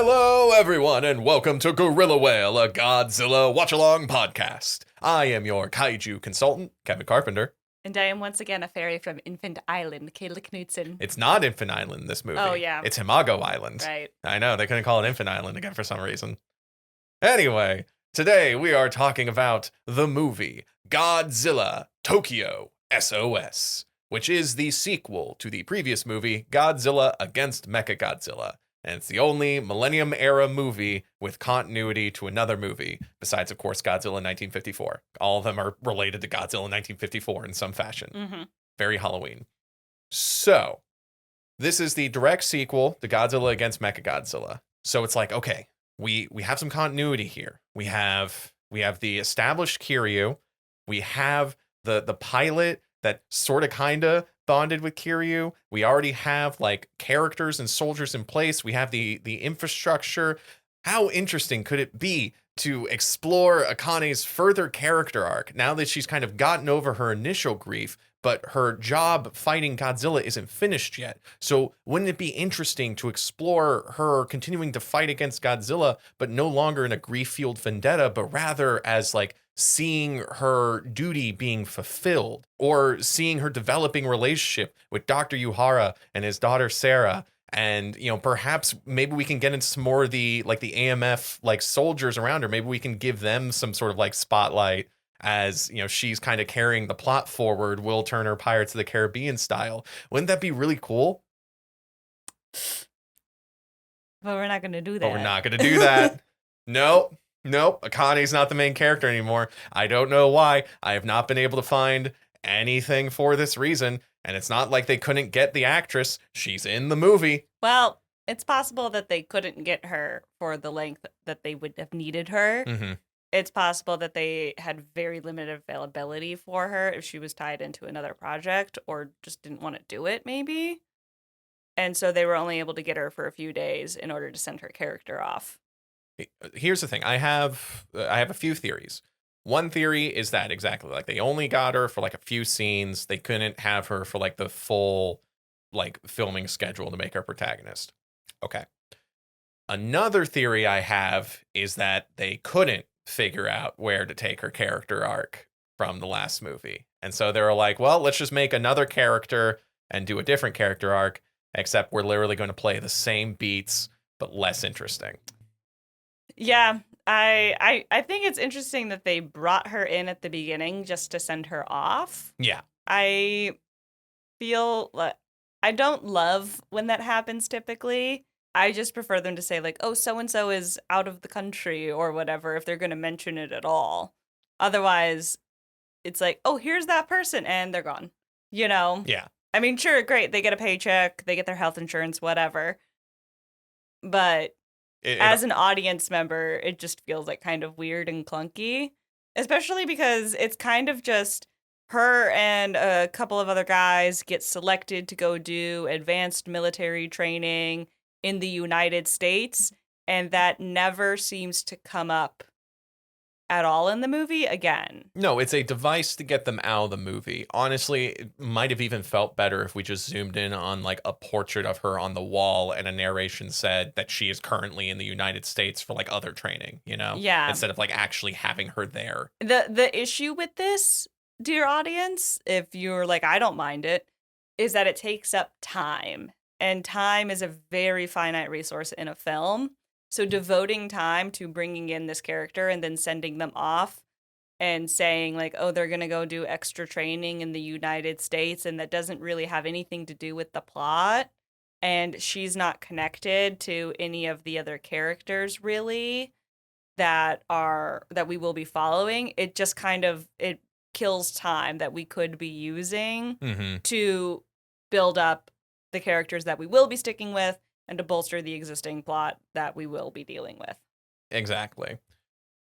Hello, everyone, and welcome to Gorilla Whale, a Godzilla watch-along podcast. I am your kaiju consultant, Kevin Carpenter. And I am once again a fairy from Infant Island, Kayla Knudsen. It's not Infant Island in this movie. Oh, yeah. It's Himago Island. Right. I know, they couldn't call it Infant Island again for some reason. Anyway, today we are talking about the movie Godzilla Tokyo SOS, which is the sequel to the previous movie Godzilla against Mechagodzilla. And it's the only Millennium-era movie with continuity to another movie, besides, of course, Godzilla 1954. All of them are related to Godzilla 1954 in some fashion. Mm-hmm. Very Halloween. So, this is the direct sequel to Godzilla against Mechagodzilla. So it's like, okay, we have some continuity here. We have the established Kiryu. We have the pilot that sort of kind of bonded with Kiryu. We already have like characters and soldiers in place. We have the infrastructure. How interesting could it be to explore Akane's further character arc now that she's kind of gotten over her initial grief, but her job fighting Godzilla isn't finished yet? So wouldn't it be interesting to explore her continuing to fight against Godzilla, but no longer in a grief-fueled vendetta, but rather as like seeing her duty being fulfilled, or seeing her developing relationship with Dr. Yuhara and his daughter Sarah? And, you know, perhaps maybe we can get into some more of the AMF like soldiers around her. Maybe we can give them some sort of like spotlight as, you know, she's kind of carrying the plot forward, Will Turner Pirates of the Caribbean style. Wouldn't that be really cool? But we're not going to do that. But we're not going to do that. Nope. Akane's not the main character anymore. I don't know why. I have not been able to find anything for this reason. And it's not like they couldn't get the actress. She's in the movie. Well, it's possible that they couldn't get her for the length that they would have needed her. Mm-hmm. It's possible that they had very limited availability for her if she was tied into another project or just didn't want to do it, maybe. And so they were only able to get her for a few days in order to send her character off. Here's the thing. I have a few theories. One theory is that exactly like they only got her for like a few scenes. They couldn't have her for like the full like filming schedule to make her protagonist. Okay. Another theory I have is that they couldn't figure out where to take her character arc from the last movie. And so they were like, well, let's just make another character and do a different character arc, except we're literally going to play the same beats, but less interesting. Yeah, I think it's interesting that they brought her in at the beginning just to send her off. Yeah. I feel like I don't love when that happens typically. I just prefer them to say like, oh, so-and-so is out of the country or whatever, if they're going to mention it at all. Otherwise, it's like, oh, here's that person and they're gone, you know? Yeah. I mean, sure, great. They get a paycheck, they get their health insurance, whatever. But as an audience member, it just feels like kind of weird and clunky, especially because it's kind of just her and a couple of other guys get selected to go do advanced military training in the United States, and that never seems to come up at all in the movie again. No, it's a device to get them out of the movie. Honestly, it might have even felt better if we just zoomed in on like a portrait of her on the wall and a narration said that she is currently in the United States for like other training, you know? Yeah. Instead of like actually having her there. The issue with this, dear audience, if you're like, I don't mind it, is that it takes up time. And time is a very finite resource in a film. So devoting time to bringing in this character and then sending them off and saying like, oh, they're going to go do extra training in the United States, and that doesn't really have anything to do with the plot, and she's not connected to any of the other characters really that we will be following. It just kind of, it kills time that we could be using to build up the characters that we will be sticking with and to bolster the existing plot that we will be dealing with. Exactly.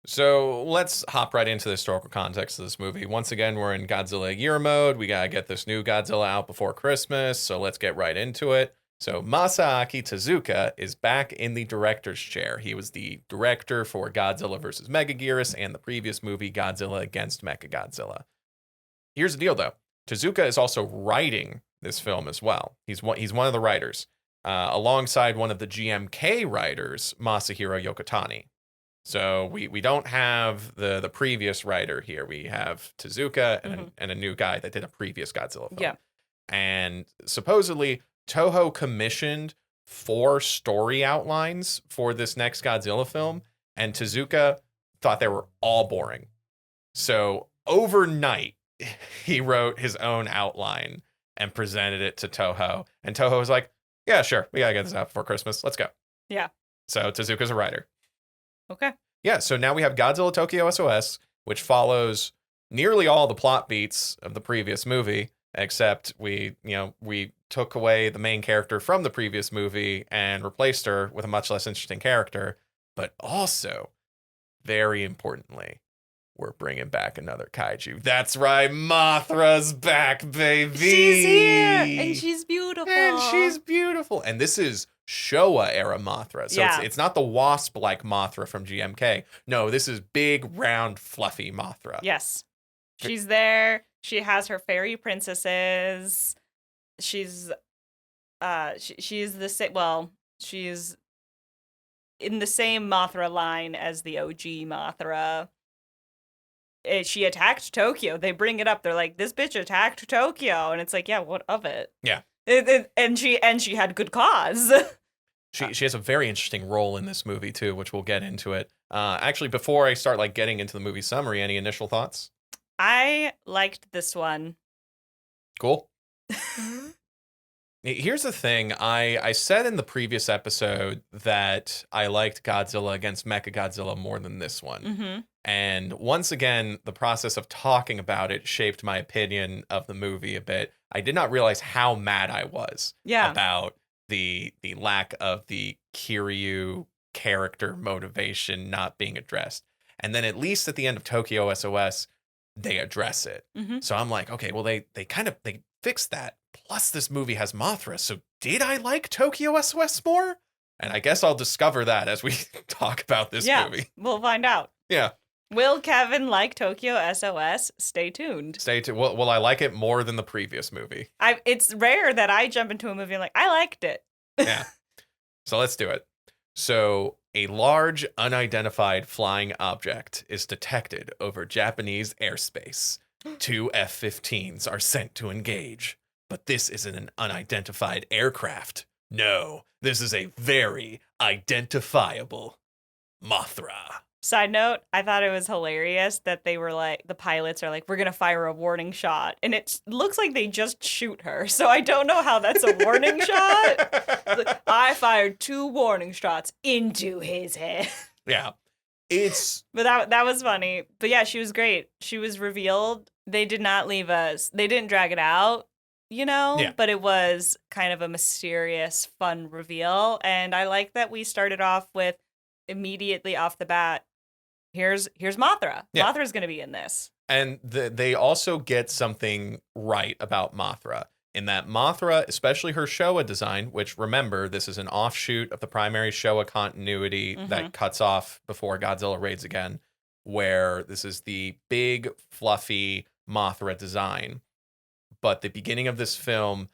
So let's hop right into the historical context of this movie. Once again, we're in Godzilla year mode. We got to get this new Godzilla out before Christmas, so let's get right into it. So Masaaki Tezuka is back in the director's chair. He was the director for Godzilla vs. Megaguirus and the previous movie Godzilla against Mechagodzilla. Here's the deal, though. Tezuka is also writing this film as well. He's one of the writers. alongside one of the GMK writers, Masahiro Yokotani. So we don't have the previous writer here. We have Tezuka and a new guy that did a previous Godzilla film. Yeah. And supposedly Toho commissioned 4 story outlines for this next Godzilla film, and Tezuka thought they were all boring. So overnight, he wrote his own outline and presented it to Toho. And Toho was like, yeah, sure. We gotta get this out before Christmas. Let's go. Yeah. So Tezuka's a writer. Okay. Yeah, so now we have Godzilla Tokyo SOS, which follows nearly all the plot beats of the previous movie, except we took away the main character from the previous movie and replaced her with a much less interesting character. But also, very importantly, we're bringing back another kaiju. That's right, Mothra's back, baby. She's here, and she's beautiful. And this is Showa era Mothra. So it's not the wasp-like Mothra from GMK. No, this is big, round, fluffy Mothra. Yes. She's there. She has her fairy princesses. She's she's the same. Well, she's in the same Mothra line as the OG Mothra. She attacked Tokyo. They bring it up. They're like, this bitch attacked Tokyo, and it's like, yeah, what of it? Yeah. And she had good cause. She has a very interesting role in this movie too, which we'll get into it. Actually, before I start getting into the movie summary, any initial thoughts? I liked this one. Cool. Here's the thing. I said in the previous episode that I liked Godzilla against Mechagodzilla more than this one. Mm-hmm. And once again, the process of talking about it shaped my opinion of the movie a bit. I did not realize how mad I was about the lack of the Kiryu character motivation not being addressed. And then at least at the end of Tokyo SOS, they address it. Mm-hmm. So I'm like, okay, well, they fixed that. Plus, this movie has Mothra. So did I like Tokyo SOS more? And I guess I'll discover that as we talk about this movie. We'll find out. Yeah. Will Kevin like Tokyo SOS? Stay tuned. Will I like it more than the previous movie? It's rare that I jump into a movie and like, I liked it. Yeah. So let's do it. So a large, unidentified flying object is detected over Japanese airspace. 2 F-15s are sent to engage. But this isn't an unidentified aircraft. No, this is a very identifiable Mothra. Side note, I thought it was hilarious that they were like, the pilots are like, we're going to fire a warning shot. And it looks like they just shoot her. So I don't know how that's a warning shot. Like, I fired 2 warning shots into his head. Yeah. But that was funny. But yeah, she was great. She was revealed. They did not leave us. They didn't drag it out, but it was kind of a mysterious, fun reveal. And I like that we started off with immediately off the bat, here's Mothra. Yeah. Mothra's going to be in this. And they also get something right about Mothra in that Mothra, especially her Showa design, which remember, this is an offshoot of the primary Showa continuity that cuts off before Godzilla raids again, where this is the big, fluffy Mothra design. But the beginning of this film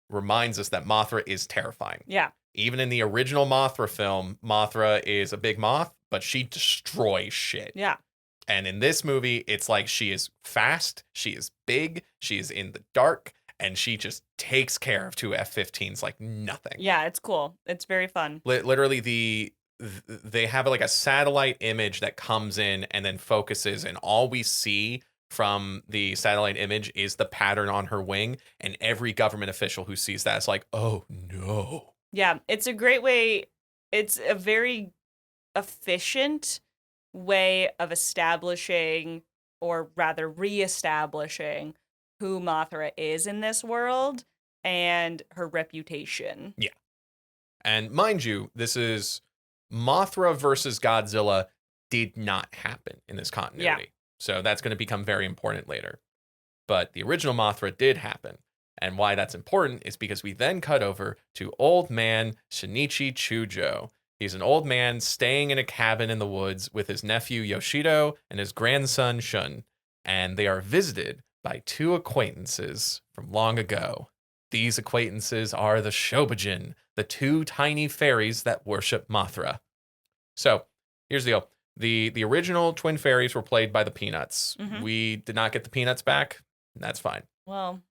reminds us that Mothra is terrifying. Yeah. Even in the original Mothra film, Mothra is a big moth, but she destroys shit. Yeah. And in this movie, it's like she is fast, she is big, she is in the dark, and she just takes care of 2 F-15s like nothing. Yeah, it's cool. It's very fun. Literally, they have like a satellite image that comes in and then focuses, and all we see from the satellite image is the pattern on her wing, and every government official who sees that is like, oh no. Yeah, it's a great way. It's a very efficient way of establishing, or rather reestablishing, who Mothra is in this world and her reputation. Yeah. And mind you, this is Mothra versus Godzilla did not happen in this continuity. Yeah. So that's going to become very important later. But the original Mothra did happen. And why that's important is because we then cut over to old man Shinichi Chujo. He's an old man staying in a cabin in the woods with his nephew Yoshido and his grandson Shun. And they are visited by 2 acquaintances from long ago. These acquaintances are the Shobijin, the 2 tiny fairies that worship Mothra. So, here's the deal. The original twin fairies were played by the Peanuts. Mhm. We did not get the Peanuts back. That's fine. Well,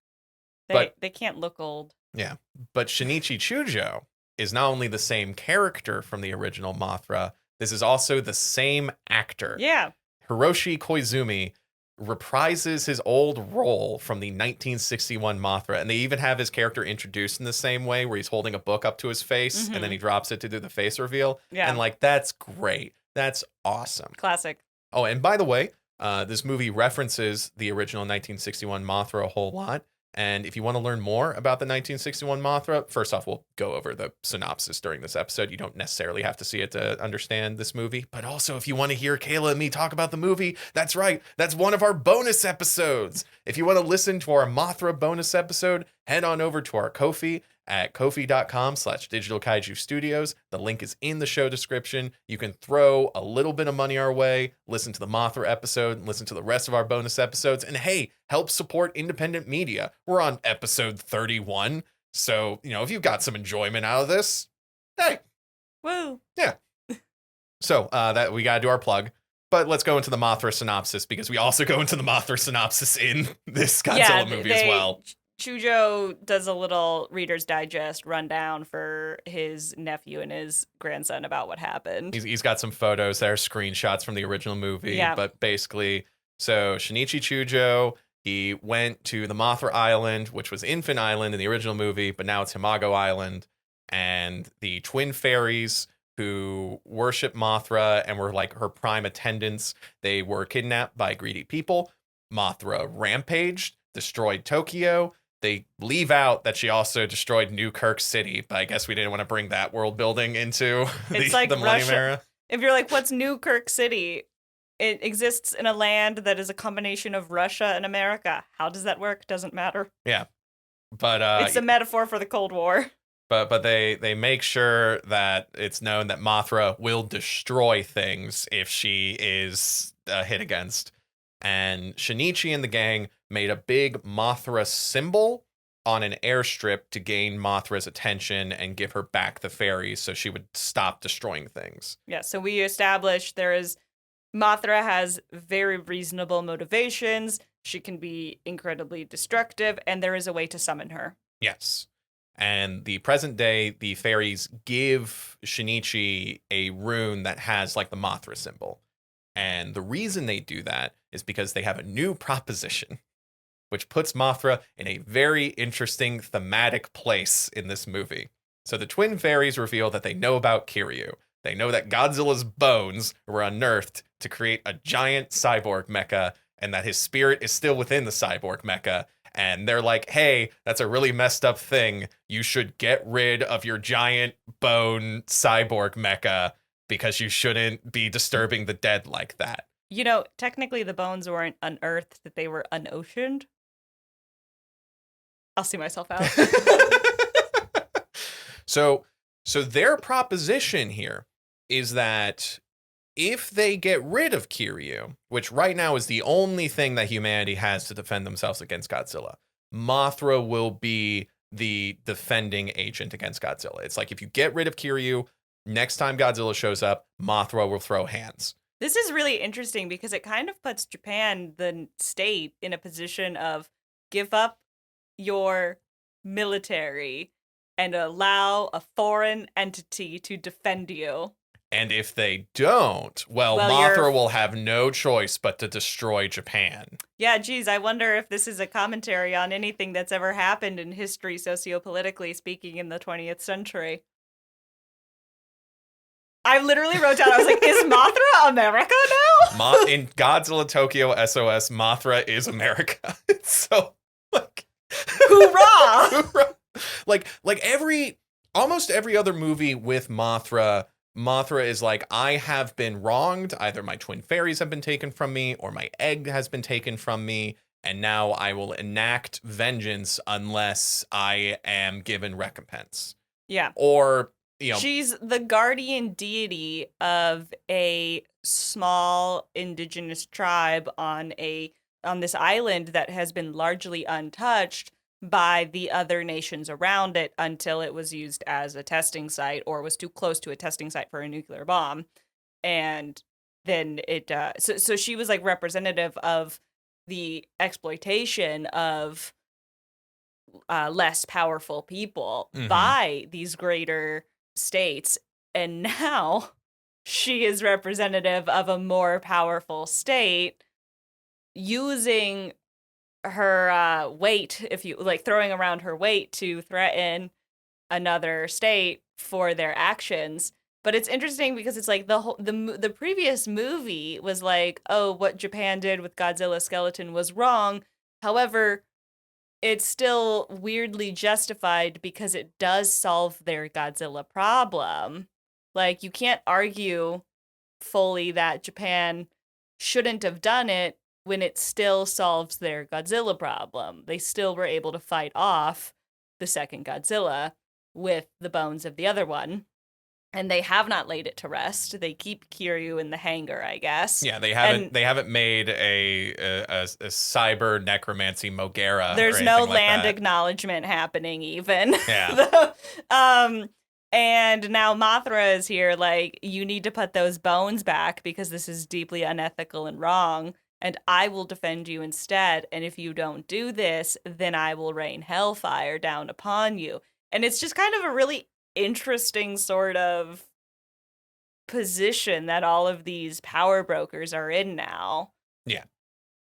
But- they can't look old. Yeah. But Shinichi Chujo is not only the same character from the original Mothra, this is also the same actor. Yeah. Hiroshi Koizumi reprises his old role from the 1961 Mothra, and they even have his character introduced in the same way, where he's holding a book up to his face, and then he drops it to do the face reveal. Yeah. And like, that's great. That's awesome. Classic. Oh, and by the way, this movie references the original 1961 Mothra a whole lot. And if you want to learn more about the 1961 Mothra, first off, we'll go over the synopsis during this episode. You don't necessarily have to see it to understand this movie. But also, if you want to hear Kayla and me talk about the movie, that's right. That's one of our bonus episodes. If you want to listen to our Mothra bonus episode, head on over to our Ko-fi at ko-fi.com/Digital Kaiju Studios. The link is in the show description. You can throw a little bit of money our way, listen to the Mothra episode, listen to the rest of our bonus episodes, and hey, help support independent media. We're on episode 31. So, if you've got some enjoyment out of this, hey. Woo. Yeah. So, that we got to do our plug. But let's go into the Mothra synopsis, because we also go into the Mothra synopsis in this Godzilla movie as well. Chujo does a little Reader's Digest rundown for his nephew and his grandson about what happened. He's got some photos that are screenshots from the original movie. Yeah. But basically, so Shinichi Chujo, he went to the Mothra Island, which was Infant Island in the original movie, but now it's Himago Island. And the twin fairies who worship Mothra and were like her prime attendants, they were kidnapped by greedy people. Mothra rampaged, destroyed Tokyo. They leave out that she also destroyed New Kirk City, but I guess we didn't want to bring that world building into It's like the Millennium Russia. Era. If you're like, what's New Kirk City? It exists in a land that is a combination of Russia and America. How does that work? Doesn't matter. Yeah. But It's a metaphor for the Cold War. But they make sure that it's known that Mothra will destroy things if she is hit against. And Shinichi and the gang made a big Mothra symbol on an airstrip to gain Mothra's attention and give her back the fairies so she would stop destroying things. Yeah, so we established Mothra has very reasonable motivations. She can be incredibly destructive, and there is a way to summon her. Yes. And the present day, the fairies give Shinichi a rune that has like the Mothra symbol. And the reason they do that is because they have a new proposition, which puts Mothra in a very interesting thematic place in this movie. So the twin fairies reveal that they know about Kiryu. They know that Godzilla's bones were unearthed to create a giant cyborg mecha, and that his spirit is still within the cyborg mecha. And they're like, hey, that's a really messed up thing. You should get rid of your giant bone cyborg mecha because you shouldn't be disturbing the dead like that. Technically the bones weren't unearthed, that they were unoceaned. I'll see myself out. So their proposition here is that if they get rid of Kiryu, which right now is the only thing that humanity has to defend themselves against Godzilla, Mothra will be the defending agent against Godzilla. It's like if you get rid of Kiryu, next time Godzilla shows up, Mothra will throw hands. This is really interesting because it kind of puts Japan, the state, in a position of give up your military and allow a foreign entity to defend you. And if they don't, well Mothra will have no choice but to destroy Japan. Yeah, geez, I wonder if this is a commentary on anything that's ever happened in history, sociopolitically speaking, in the 20th century. I literally wrote down, I was like, is Mothra America now? In Godzilla Tokyo SOS, Mothra is America. It's so like hoorah! Hoorah! Like almost every other movie with Mothra is like, I have been wronged. Either my twin fairies have been taken from me or my egg has been taken from me. And now I will enact vengeance unless I am given recompense. Yeah. Or, she's the guardian deity of a small indigenous tribe on this island that has been largely untouched. by the other nations around it until it was used as a testing site or was too close to a testing site for a nuclear bomb. And then so she was like representative of the exploitation of less powerful people by these greater states. And now she is representative of a more powerful state using her weight, if you like, throwing around her weight to threaten another state for their actions. But it's interesting because it's like the previous movie was like, oh, what Japan did with Godzilla skeleton was wrong. However, it's still weirdly justified because it does solve their Godzilla problem. Like, you can't argue fully that Japan shouldn't have done it when it still solves their Godzilla problem. They still were able to fight off the second Godzilla with the bones of the other one. And they have not laid it to rest. They keep Kiryu in the hangar, I guess. Yeah, they haven't made a cyber necromancy Mogera. There's or no like land that. acknowledgement happening even. Yeah. And now Mothra is here, like, you need to put those bones back because this is deeply unethical and wrong, and I will defend you instead. And if you don't do this, then I will rain hellfire down upon you. And it's just kind of a really interesting sort of position that all of these power brokers are in now. Yeah.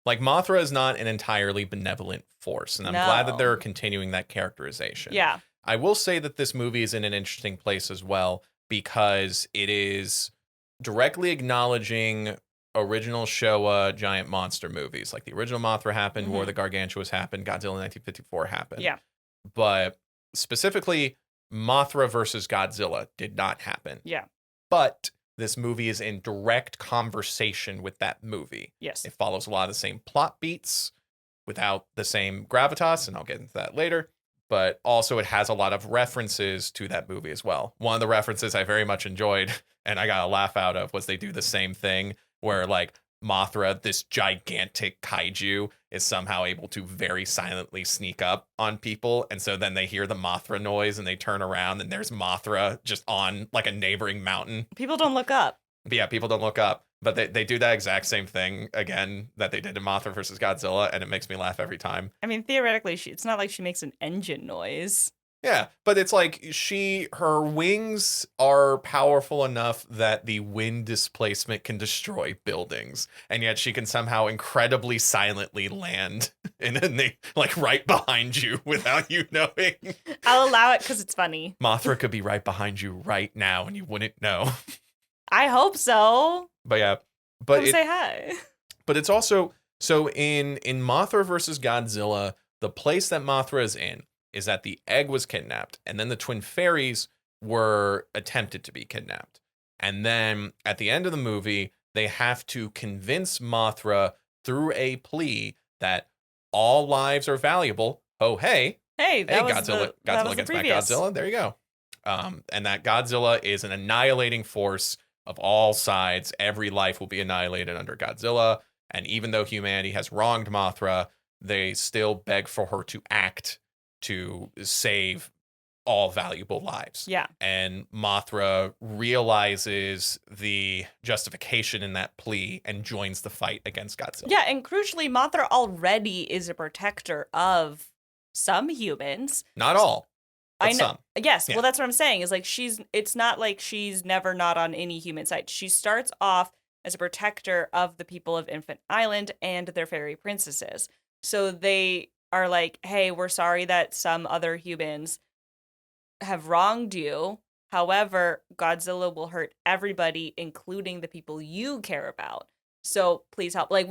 Like, Mothra is not an entirely benevolent force, and I'm glad that No. they're continuing that characterization. Yeah. I will say that this movie is in an interesting place as well because it is directly acknowledging original Showa giant monster movies. Like, the original Mothra happened, War of the Gargantuas happened, Godzilla 1954 happened. Yeah. But specifically, Mothra versus Godzilla did not happen. Yeah. But this movie is in direct conversation with that movie. Yes. It follows a lot of the same plot beats without the same gravitas, and I'll get into that later. But also it has a lot of references to that movie as well. One of the references I very much enjoyed, and I got a laugh out of, was they do the same thing where, like, Mothra, this gigantic kaiju, is somehow able to very silently sneak up on people. And so then they hear the Mothra noise and they turn around and there's Mothra just on like a neighboring mountain. People don't look up. But yeah, people don't look up. But they do that exact same thing again that they did in Mothra versus Godzilla, and it makes me laugh every time. I mean, theoretically, it's not like she makes an engine noise. Yeah, but it's like her wings are powerful enough that the wind displacement can destroy buildings, and yet she can somehow incredibly silently land like right behind you without you knowing. I'll allow it because it's funny. Mothra could be right behind you right now, and you wouldn't know. I hope so. But yeah, but Come say hi. But it's also so in Mothra versus Godzilla, the place that Mothra is in is that the egg was kidnapped, and then the twin fairies were attempted to be kidnapped. And then at the end of the movie, they have to convince Mothra through a plea that all lives are valuable. Oh, hey, Godzilla against Godzilla. There you go. And that Godzilla is an annihilating force of all sides. Every life will be annihilated under Godzilla. And even though humanity has wronged Mothra, they still beg for her to act to save all valuable lives. Yeah. And Mothra realizes the justification in that plea and joins the fight against Godzilla. Yeah, and crucially, Mothra already is a protector of some humans. Not all. I know. Some. Yes. Yeah. Well, that's what I'm saying. Is like it's not like she's never not on any human side. She starts off as a protector of the people of Infant Island and their fairy princesses. So they are like, hey, we're sorry that some other humans have wronged you. However, Godzilla will hurt everybody, including the people you care about. So please help. Like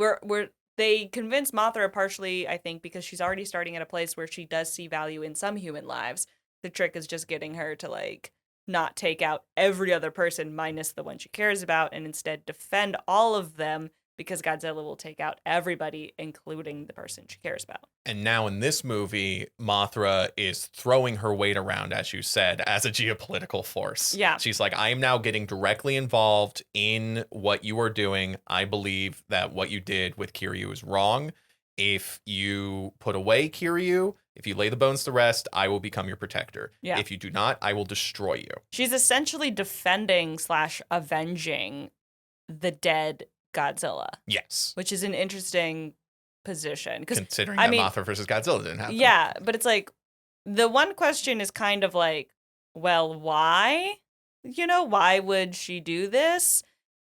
they convince Mothra partially, I think, because she's already starting at a place where she does see value in some human lives. The trick is just getting her to like not take out every other person minus the one she cares about, and instead defend all of them, because Godzilla will take out everybody, including the person she cares about. And now in this movie, Mothra is throwing her weight around, as you said, as a geopolitical force. Yeah. She's like, I am now getting directly involved in what you are doing. I believe that what you did with Kiryu is wrong. If you put away Kiryu, if you lay the bones to rest, I will become your protector. Yeah. If you do not, I will destroy you. She's essentially defending / avenging the dead Godzilla. Yes. Which is an interesting position. Considering that Mothra versus Godzilla didn't happen. Yeah, but it's like, the one question is kind of like, well, why? Why would she do this?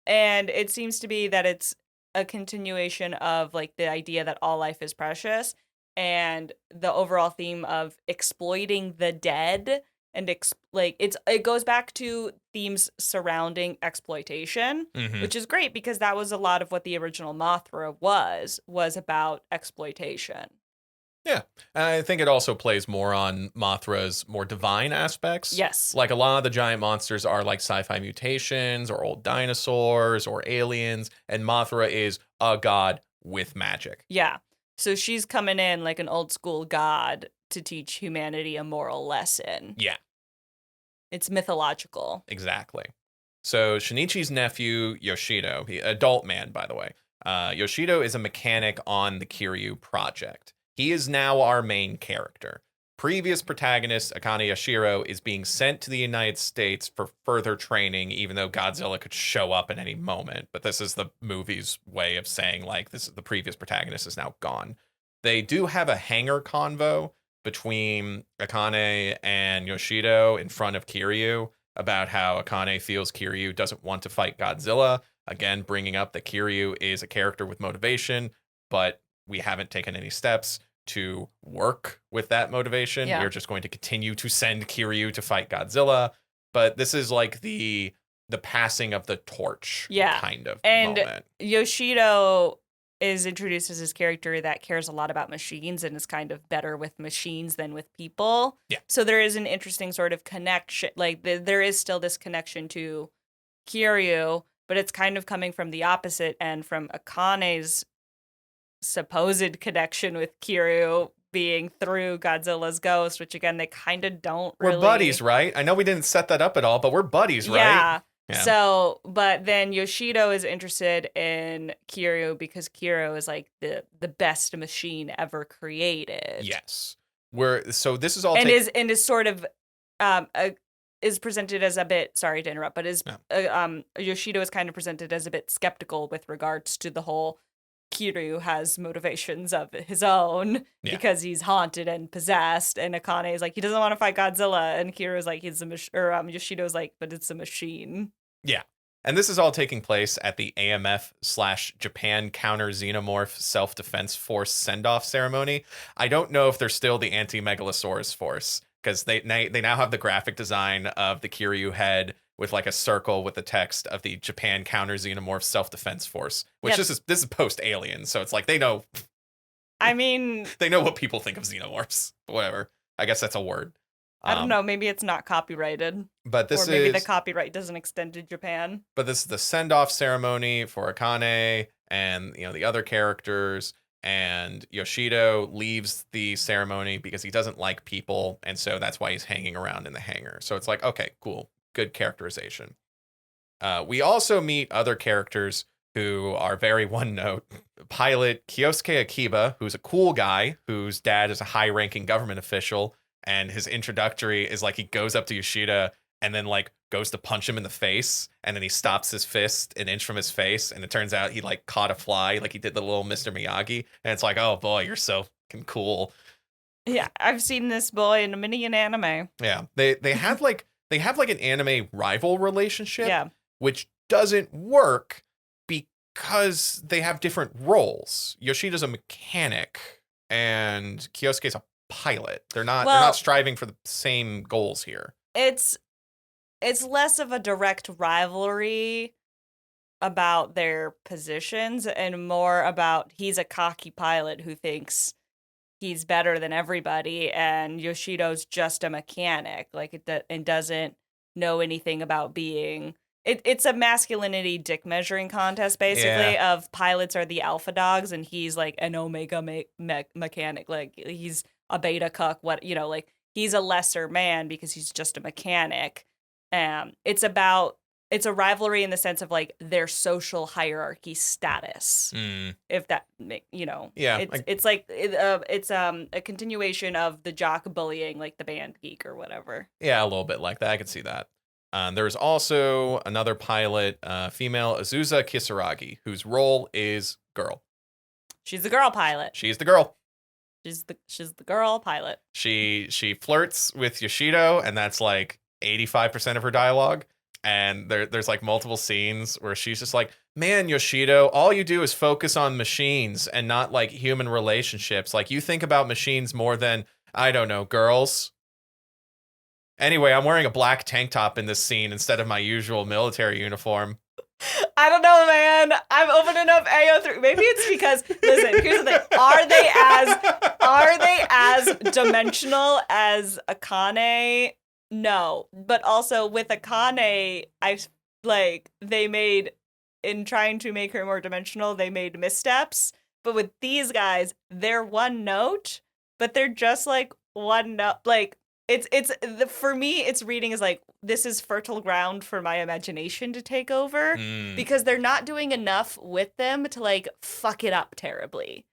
And it seems to be that it's a continuation of like the idea that all life is precious and the overall theme of exploiting the dead and it goes back to themes surrounding exploitation, which is great because that was a lot of what the original Mothra was about exploitation. Yeah. And I think it also plays more on Mothra's more divine aspects. Yes. Like a lot of the giant monsters are like sci-fi mutations or old dinosaurs or aliens, and Mothra is a god with magic. Yeah. So she's coming in like an old school god to teach humanity a moral lesson. Yeah. It's mythological. Exactly. So Shinichi's nephew, Yoshido, adult man, by the way. Yoshido is a mechanic on the Kiryu project. He is now our main character. Previous protagonist, Akane Yashiro, is being sent to the United States for further training, even though Godzilla could show up at any moment. But this is the movie's way of saying, like, the previous protagonist is now gone. They do have a hangar convo between Akane and Yoshido in front of Kiryu about how Akane feels Kiryu doesn't want to fight Godzilla. Again, bringing up that Kiryu is a character with motivation, but we haven't taken any steps to work with that motivation. Yeah. We're just going to continue to send Kiryu to fight Godzilla. But this is like the passing of the torch kind of moment. And Yoshido is introduced as this character that cares a lot about machines and is kind of better with machines than with people. Yeah. So there is an interesting sort of connection. Like there is still this connection to Kiryu, but it's kind of coming from the opposite end, from Akane's supposed connection with Kiryu being through Godzilla's ghost, which again, they kind of don't really... We're buddies, right? I know we didn't set that up at all, but we're buddies, right? Yeah. So, but then Yoshido is interested in Kiryu because Kiryu is like the best machine ever created. Yes. So this is all is sort of is presented as a bit, sorry to interrupt, but Yoshido is kind of presented as a bit skeptical with regards to the whole Kiryu has motivations of his own because he's haunted and possessed, and Akane is like, he doesn't want to fight Godzilla, and Kiryu is like, Yoshido's like, but it's a machine. Yeah. And this is all taking place at the AMF/Japan Counter Xenomorph Self-Defense Force send-off ceremony. I don't know if they're still the Anti-Megalosaurus Force, because they now have the graphic design of the Kiryu head with like a circle with the text of the Japan Counter Xenomorph Self-Defense Force, which this is post-Alien, so it's like they know. I mean, they know what people think of xenomorphs. Whatever. I guess that's a word. I don't know. Maybe it's not copyrighted. But or maybe the copyright doesn't extend to Japan. But this is the send-off ceremony for Akane and the other characters. And Yoshido leaves the ceremony because he doesn't like people, and so that's why he's hanging around in the hangar. So it's like, okay, cool, good characterization. We also meet other characters who are very one-note. Pilot Kyosuke Akiba, who's a cool guy, whose dad is a high-ranking government official. And his introductory is like he goes up to Yoshida and then like goes to punch him in the face. And then he stops his fist an inch from his face. And it turns out he like caught a fly, like he did the little Mr. Miyagi. And it's like, oh boy, you're so cool. Yeah, I've seen this boy in a million anime. Yeah, they have like an anime rival relationship. Yeah. Which doesn't work because they have different roles. Yoshida's a mechanic and Kyosuke's a pilot. They're not striving for the same goals here. It's less of a direct rivalry about their positions and more about he's a cocky pilot who thinks he's better than everybody, and Yoshido's just a mechanic, and doesn't know anything about being. It's a masculinity dick measuring contest, basically, of pilots are the alpha dogs, and he's like an omega mechanic, like he's a beta cuck, he's a lesser man because he's just a mechanic. It's it's a rivalry in the sense of like their social hierarchy status. If that Yeah, it's a continuation of the jock bullying like the band geek or whatever. Yeah, a little bit like that. I could see that. There's also another pilot, female Azusa Kisaragi, whose role is girl. She's the girl pilot. She's the girl. She's the girl pilot. She flirts with Yoshido, and that's like 85% of her dialogue. And there's like multiple scenes where she's just like, man, Yoshido, all you do is focus on machines and not like human relationships. Like you think about machines more than, I don't know, girls. Anyway, I'm wearing a black tank top in this scene instead of my usual military uniform. I don't know, man. I'm opening up AO3. Maybe it's because, listen, here's the thing. Are they as dimensional as Akane? No. But also with Akane, they made, in trying to make her more dimensional, they made missteps. But with these guys, they're one note, but they're just like one note. Like, for me, it's reading is like, this is fertile ground for my imagination to take over because they're not doing enough with them to like fuck it up terribly.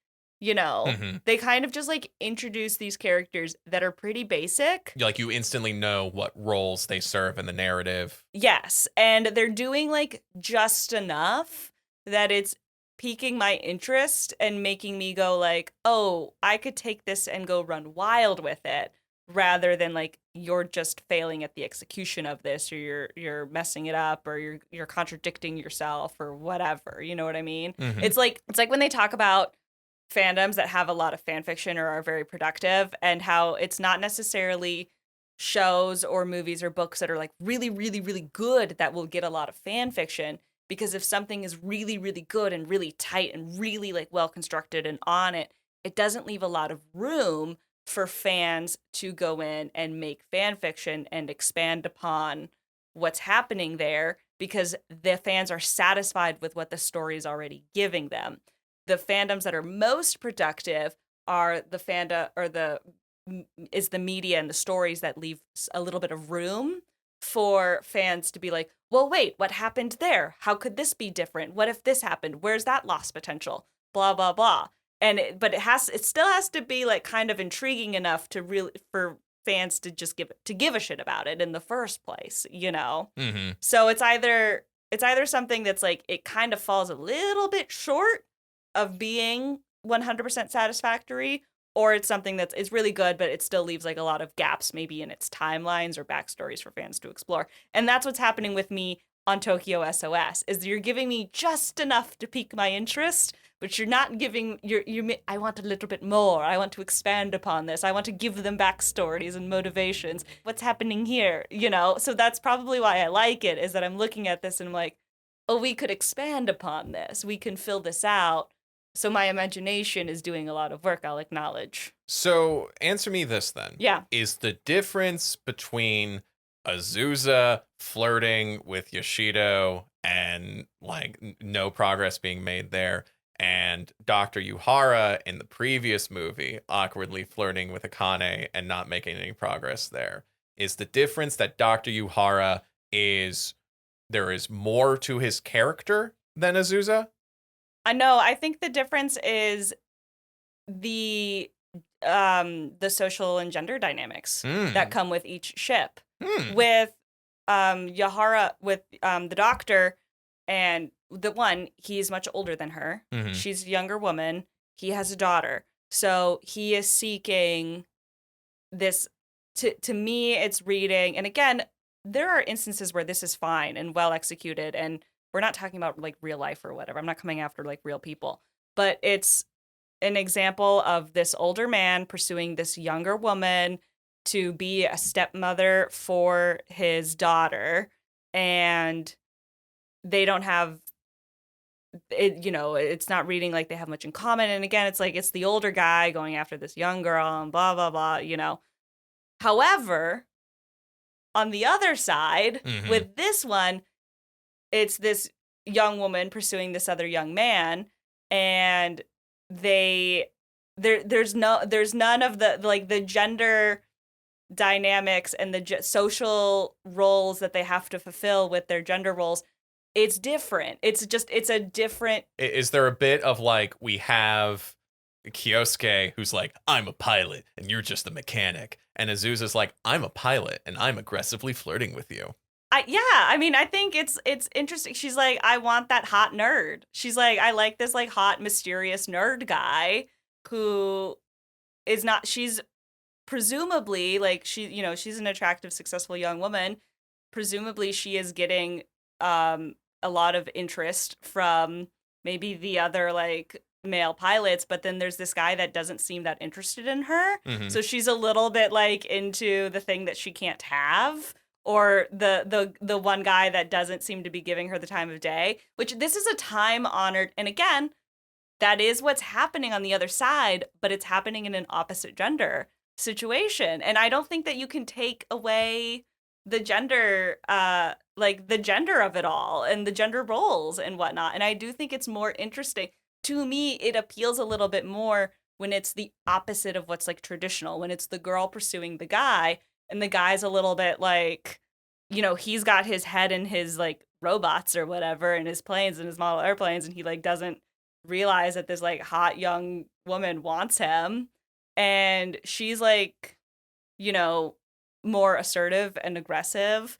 You know, they kind of just like introduce these characters that are pretty basic. Like you instantly know what roles they serve in the narrative. Yes. And they're doing like just enough that it's piquing my interest and making me go like, oh, I could take this and go run wild with it. Rather than like you're just failing at the execution of this, or you're messing it up, or you're contradicting yourself, or whatever. You know what I mean? It's like when they talk about fandoms that have a lot of fan fiction or are very productive, and how it's not necessarily shows or movies or books that are like really, really, really good that will get a lot of fan fiction. Because if something is really, really good and really tight and really like well constructed and on it, it doesn't leave a lot of room for fans to go in and make fan fiction and expand upon what's happening there because the fans are satisfied with what the story is already giving them. The fandoms that are most productive are the media and the stories that leave a little bit of room for fans to be like, well, wait, what happened there? How could this be different? What if this happened? Where's that lost potential? Blah, blah, blah. But it still has to be like kind of intriguing enough to really for fans to just give a shit about it in the first place, you know. So it's either something that's like it kind of falls a little bit short of being 100% satisfactory, or it's something it's really good, but it still leaves like a lot of gaps maybe in its timelines or backstories for fans to explore. And that's what's happening with me on Tokyo SOS, is you're giving me just enough to pique my interest, but you're not giving I want a little bit more. I want to expand upon this. I want to give them backstories and motivations. What's happening here? You know? So that's probably why I like it, is that I'm looking at this and I'm like, oh, we could expand upon this. We can fill this out. So my imagination is doing a lot of work, I'll acknowledge. So answer me this then. Yeah. Is the difference between Azusa flirting with Yoshido and like no progress being made there, and Dr. Yuhara in the previous movie awkwardly flirting with Akane and not making any progress there, is the difference that Dr. Yuhara there is more to his character than Azusa? I think the difference is the social and gender dynamics that come with each ship. With Yahara, with the doctor, and the one, he's much older than her. She's a younger woman. He has a daughter. So he is seeking this, to me, it's reading. And again, there are instances where this is fine and well executed. And we're not talking about like real life or whatever. I'm not coming after like real people. But it's an example of this older man pursuing this younger woman to be a stepmother for his daughter. And they don't have it, it's not reading like they have much in common. And again, it's like it's the older guy going after this young girl and blah, blah, blah, However, on the other side, with this one, it's this young woman pursuing this other young man, and there's none of the like the gender dynamics and the social roles that they have to fulfill with their gender roles, it's different. It's a different. Is there a bit of like, we have Kyosuke who's like, I'm a pilot and you're just a mechanic, and Azusa's like, I'm a pilot and I'm aggressively flirting with you. I mean, I think it's interesting. She's like, I want that hot nerd. She's like, I like this like hot, mysterious nerd guy who is not, she's presumably like, she's an attractive, successful young woman. Presumably she is getting a lot of interest from maybe the other like male pilots, but then there's this guy that doesn't seem that interested in her. Mm-hmm. So she's a little bit like into the thing that she can't have, or the one guy that doesn't seem to be giving her the time of day, which this is a time honored, and again, that is what's happening on the other side, but it's happening in an opposite gender situation. And I don't think that you can take away the gender, like the gender of it all and the gender roles and whatnot. And I do think it's more interesting. To me, it appeals a little bit more when it's the opposite of what's like traditional, when it's the girl pursuing the guy and the guy's a little bit like, he's got his head in his like robots or whatever and his planes and his model airplanes, and he like doesn't realize that this like hot young woman wants him, and she's like, more assertive and aggressive.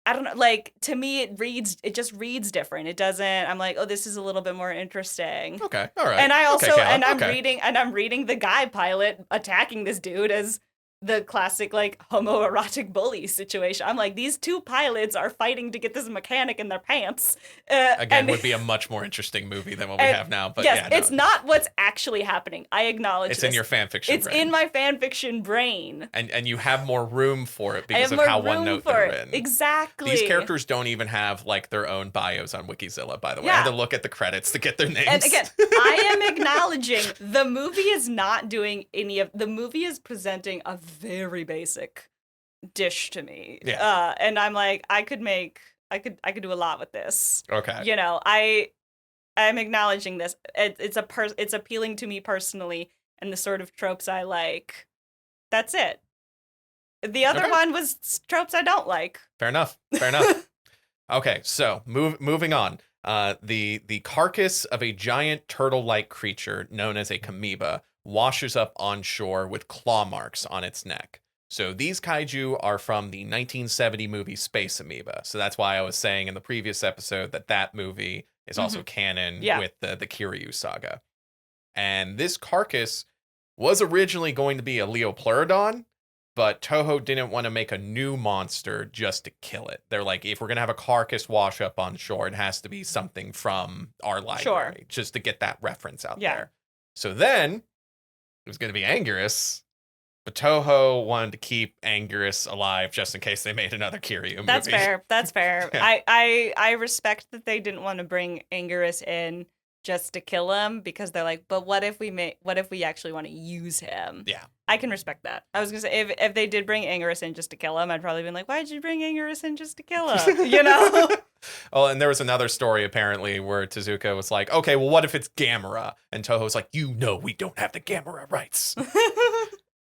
I don't know, like, to me it just reads different. It doesn't, I'm like, oh, this is a little bit more interesting. Okay, all right. And I also okay, I'm reading the guy pilot attacking this dude as the classic like homoerotic bully situation. I'm like, these two pilots are fighting to get this mechanic in their pants. Again, would be a much more interesting movie than what we have now. But yes, yeah, no. It's not what's actually happening. I acknowledge it's this. in your fan fiction It's brain. in my fan fiction brain. And you have more room for it because of how one note they're in. Exactly. These characters don't even have like their own bios on Wikizilla, by the way. Yeah. I had to look at the credits to get their names. And again, I am acknowledging the movie is not doing the movie is presenting a very basic dish to me. Yeah. And I'm like, I could do a lot with this. Okay. I'm acknowledging this. It's appealing to me personally and the sort of tropes I like. That's it. The other one was tropes I don't like. Fair enough. Okay, so moving on. The carcass of a giant turtle-like creature known as a Kamiba washes up on shore with claw marks on its neck. So these kaiju are from the 1970 movie Space Amoeba. So that's why I was saying in the previous episode that movie is also canon with the Kiryu Saga. And this carcass was originally going to be a Leopleurodon, but Toho didn't want to make a new monster just to kill it. They're like, if we're going to have a carcass wash up on shore, it has to be something from our library, just to get that reference out there. So then it was going to be Anguirus. But Toho wanted to keep Anguirus alive just in case they made another Kiryu movie. That's fair. Yeah. I respect that they didn't want to bring Anguirus in just to kill him, because they're like, but what if we actually want to use him? Yeah. I can respect that. I was gonna say if they did bring Anguirus in just to kill him, I'd probably been like, why'd you bring Anguirus in just to kill him? Oh, and there was another story apparently where Tezuka was like, okay, well, what if it's Gamera? And Toho's like, we don't have the Gamera rights.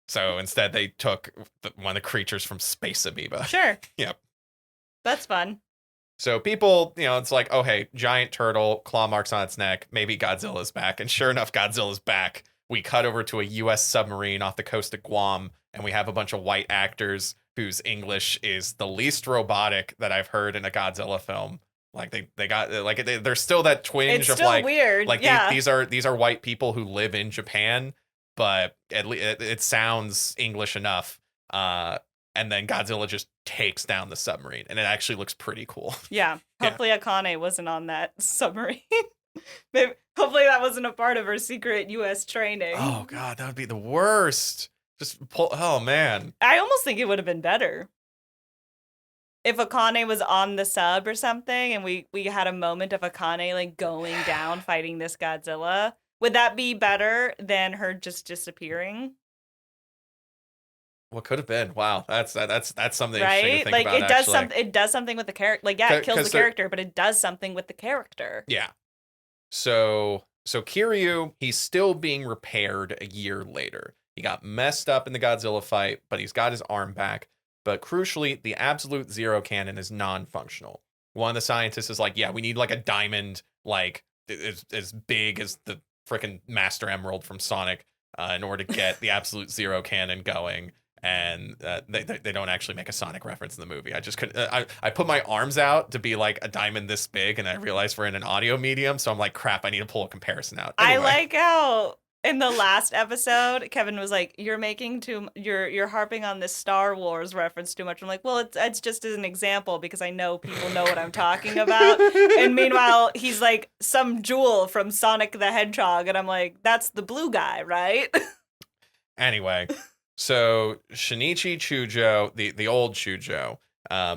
So instead, they took one of the creatures from Space Amoeba. Sure. Yep. That's fun. So people, it's like, oh, hey, giant turtle, claw marks on its neck. Maybe Godzilla's back. And sure enough, Godzilla's back. We cut over to a U.S. submarine off the coast of Guam, and we have a bunch of white actors whose English is the least robotic that I've heard in a Godzilla film. Like they got like there's still that twinge it's of still like weird. Like yeah. these are white people who live in Japan. But at least it sounds English enough. And then Godzilla just takes down the submarine, and it actually looks pretty cool. Yeah. Hopefully Akane wasn't on that submarine. Hopefully that wasn't a part of her secret U.S. training. Oh, God, that would be the worst. Just pull. Oh, man. I almost think it would have been better if Akane was on the sub or something, and we had a moment of Akane like going down fighting this Godzilla. Would that be better than her just disappearing? What could have been? Wow, that's something right. Interesting to think like about, it does something. It does something with the character. Like it kills the character, but it does something with the character. Yeah. So Kiryu, he's still being repaired a year later. He got messed up in the Godzilla fight, but he's got his arm back. But crucially, the absolute zero cannon is non-functional. One of the scientists is like, yeah, we need like a diamond, like as big as the freaking Master Emerald from Sonic, in order to get the absolute zero cannon going. And they don't actually make a Sonic reference in the movie. I just couldn't. I put my arms out to be like a diamond this big, and I realized we're in an audio medium, so I'm like, crap, I need to pull a comparison out. Anyway. I like how in the last episode, Kevin was like, you're harping on this Star Wars reference too much. I'm like, well, it's just as an example because I know people know what I'm talking about. And meanwhile, he's like some jewel from Sonic the Hedgehog, and I'm like, that's the blue guy, right? Anyway. So Shinichi Chujo, the old Chujo,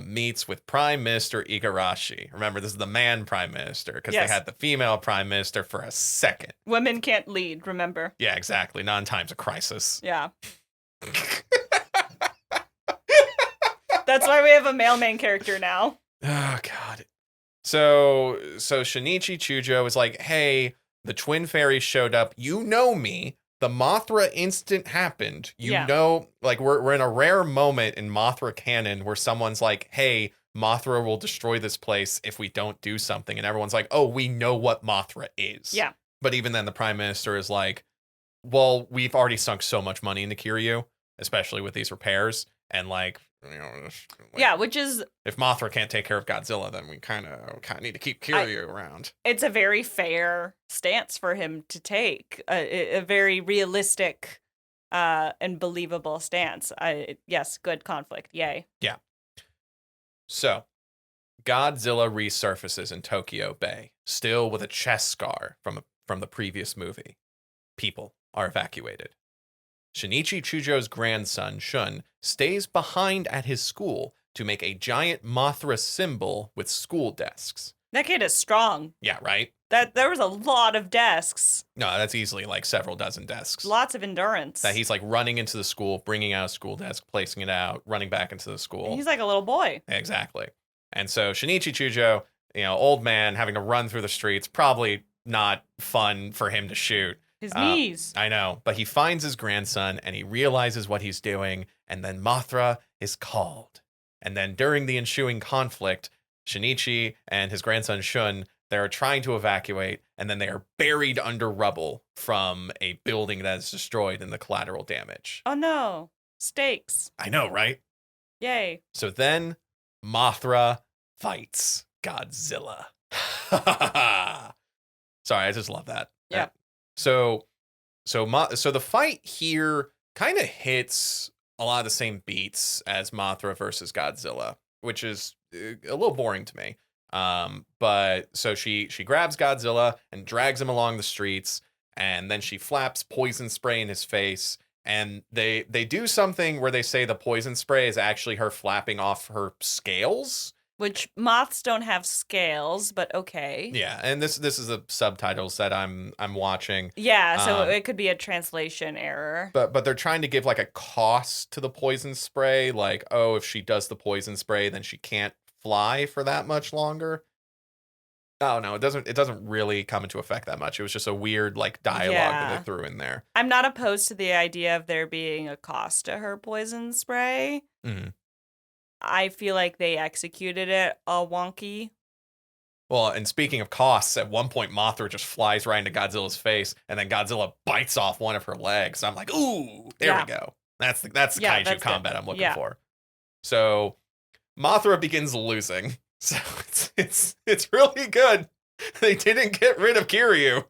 meets with Prime Minister Igarashi. Remember, this is the man Prime Minister because they had the female Prime Minister for a second. Women can't lead, remember? Yeah, exactly. Not in times of crisis. Yeah. That's why we have a male main character now. Oh, God. So Shinichi Chujo is like, hey, the Twin Fairies showed up. You know me. The Mothra instant happened. You know, like we're in a rare moment in Mothra canon where someone's like, hey, Mothra will destroy this place if we don't do something. And everyone's like, oh, we know what Mothra is. Yeah. But even then the Prime Minister is like, well, we've already sunk so much money into Kiryu, especially with these repairs. And like, you know, like, which is if Mothra can't take care of Godzilla, then we kind of need to keep Kiryu around. It's a very fair stance for him to take, a very realistic and believable stance. Yes, good conflict. Yay. Yeah. So, Godzilla resurfaces in Tokyo Bay, still with a chest scar from the previous movie. People are evacuated. Shinichi Chujo's grandson, Shun, stays behind at his school to make a giant Mothra symbol with school desks. That kid is strong. Yeah, right? There was a lot of desks. No, that's easily like several dozen desks. Lots of endurance. That he's like running into the school, bringing out a school desk, placing it out, running back into the school. He's like a little boy. Exactly. And so Shinichi Chujo, old man having to run through the streets, probably not fun for him to shoot. His knees. I know, but he finds his grandson and he realizes what he's doing, and then Mothra is called. And then during the ensuing conflict, Shinichi and his grandson Shun, they're trying to evacuate, and then they are buried under rubble from a building that is destroyed in the collateral damage. Oh no, stakes. I know, right? Yay. So then Mothra fights Godzilla. Sorry, I just love that. Yeah. So the fight here kind of hits a lot of the same beats as Mothra versus Godzilla, which is a little boring to me. But so she grabs Godzilla and drags him along the streets, and then she flaps poison spray in his face. And they do something where they say the poison spray is actually her flapping off her scales. Which moths don't have scales, but okay. Yeah, and this is the subtitles that I'm watching. Yeah, so it could be a translation error. But they're trying to give like a cost to the poison spray, like, oh, if she does the poison spray, then she can't fly for that much longer. Oh no, it doesn't really come into effect that much. It was just a weird like dialogue that they threw in there. I'm not opposed to the idea of there being a cost to her poison spray. Mm-hmm. I feel like they executed it all wonky. Well, and speaking of costs, at one point Mothra just flies right into Godzilla's face, and then Godzilla bites off one of her legs. I'm like, ooh, there we go. That's the kaiju combat I'm looking for. So Mothra begins losing. So it's really good. They didn't get rid of Kiryu.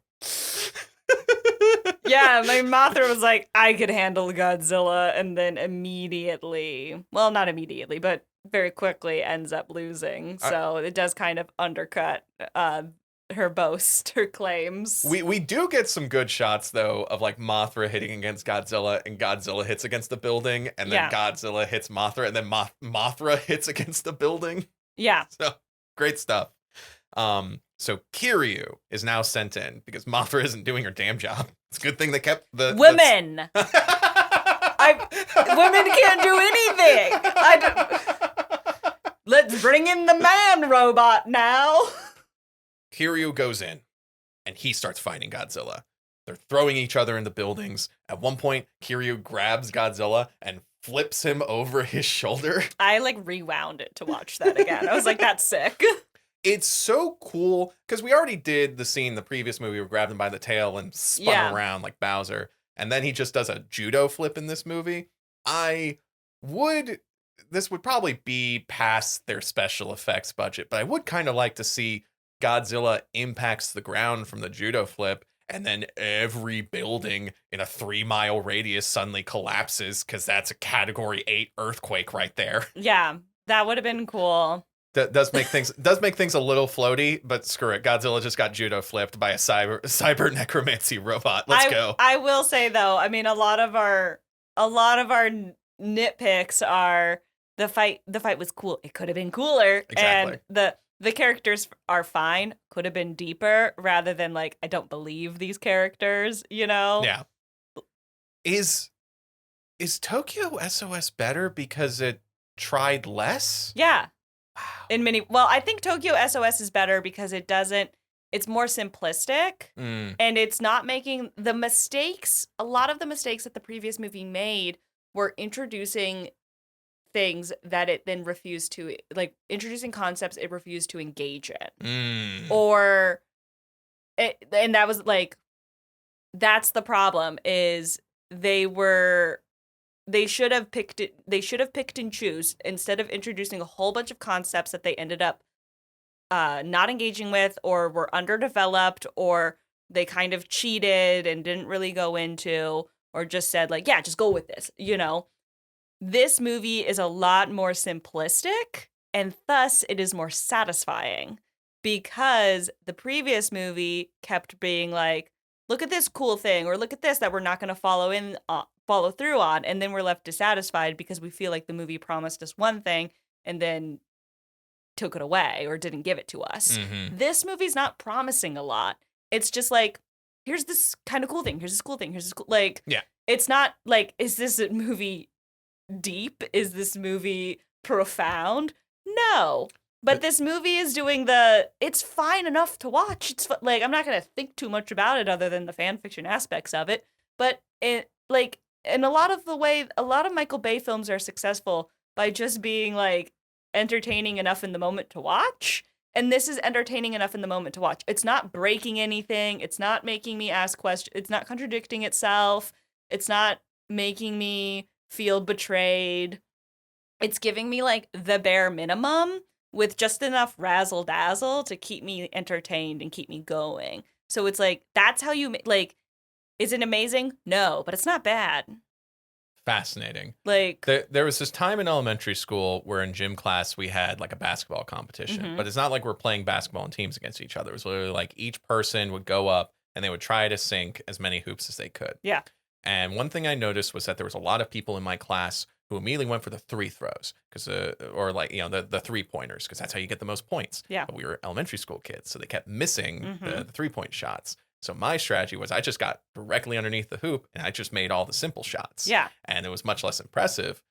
Yeah, my Mothra was like, I could handle Godzilla, and then immediately, well, not immediately, but very quickly ends up losing. So it does kind of undercut her boast, her claims. We do get some good shots, though, of like Mothra hitting against Godzilla, and Godzilla hits against the building, and then Godzilla hits Mothra, and then Mothra hits against the building. Yeah. So great stuff. So Kiryu is now sent in because Mothra isn't doing her damn job. It's a good thing they kept the women. Women can't do anything. Let's bring in the man robot now. Kiryu goes in and he starts fighting Godzilla. They're throwing each other into buildings. At one point, Kiryu grabs Godzilla and flips him over his shoulder. I like rewound it to watch that again. I was like, that's sick. It's so cool because we already did the scene in the previous movie where grabbed him by the tail and spun around like Bowser. And then he just does a judo flip in this movie. This would probably be past their special effects budget, but I would kind of like to see Godzilla impacts the ground from the judo flip, and then every building in a 3-mile radius suddenly collapses because that's a Category 8 earthquake right there. Yeah, that would have been cool. That does make things a little floaty, but screw it. Godzilla just got judo flipped by a cyber necromancy robot. Let's go. I will say though, I mean, a lot of our nitpicks are the fight was cool. It could have been cooler. Exactly. And the characters are fine. Could have been deeper rather than like, I don't believe these characters, you know? Yeah. Is Tokyo SOS better because it tried less? Yeah. Wow. Well, I think Tokyo SOS is better because it's more simplistic and it's not making the mistakes. A lot of the mistakes that the previous movie made were introducing things that it then refused to, like introducing concepts it refused to engage in. And that was like, that's the problem is they should have picked and choose instead of introducing a whole bunch of concepts that they ended up not engaging with or were underdeveloped or they kind of cheated and didn't really go into or just said like, yeah, just go with this, you know. This movie is a lot more simplistic and thus it is more satisfying because the previous movie kept being like, look at this cool thing or look at this that we're not going to follow through on, and then we're left dissatisfied because we feel like the movie promised us one thing and then took it away or didn't give it to us. Mm-hmm. This movie's not promising a lot. It's just like, here's this kind of cool thing, here's this cool thing, here's this cool, like, yeah. It's not like, is this a movie deep? Is this movie profound? No. But this movie is doing it's fine enough to watch. It's like, I'm not going to think too much about it other than the fan fiction aspects of it. But it, like, in a lot of Michael Bay films are successful by just being like entertaining enough in the moment to watch. And this is entertaining enough in the moment to watch. It's not breaking anything. It's not making me ask questions. It's not contradicting itself. It's not making me feel betrayed. It's giving me like the bare minimum with just enough razzle dazzle to keep me entertained and keep me going. So it's like, that's how you like, is it amazing? No, but it's not bad. Fascinating. Like there was this time in elementary school where in gym class we had like a basketball competition, but it's not like we're playing basketball in teams against each other. It was literally like each person would go up and they would try to sink as many hoops as they could. Yeah. And one thing I noticed was that there was a lot of people in my class who immediately went for the free throws or like, you know, the 3-pointers, because that's how you get the most points. Yeah. But we were elementary school kids, so they kept missing the 3-point shots. So my strategy was I just got directly underneath the hoop and I just made all the simple shots. Yeah. And it was much less impressive,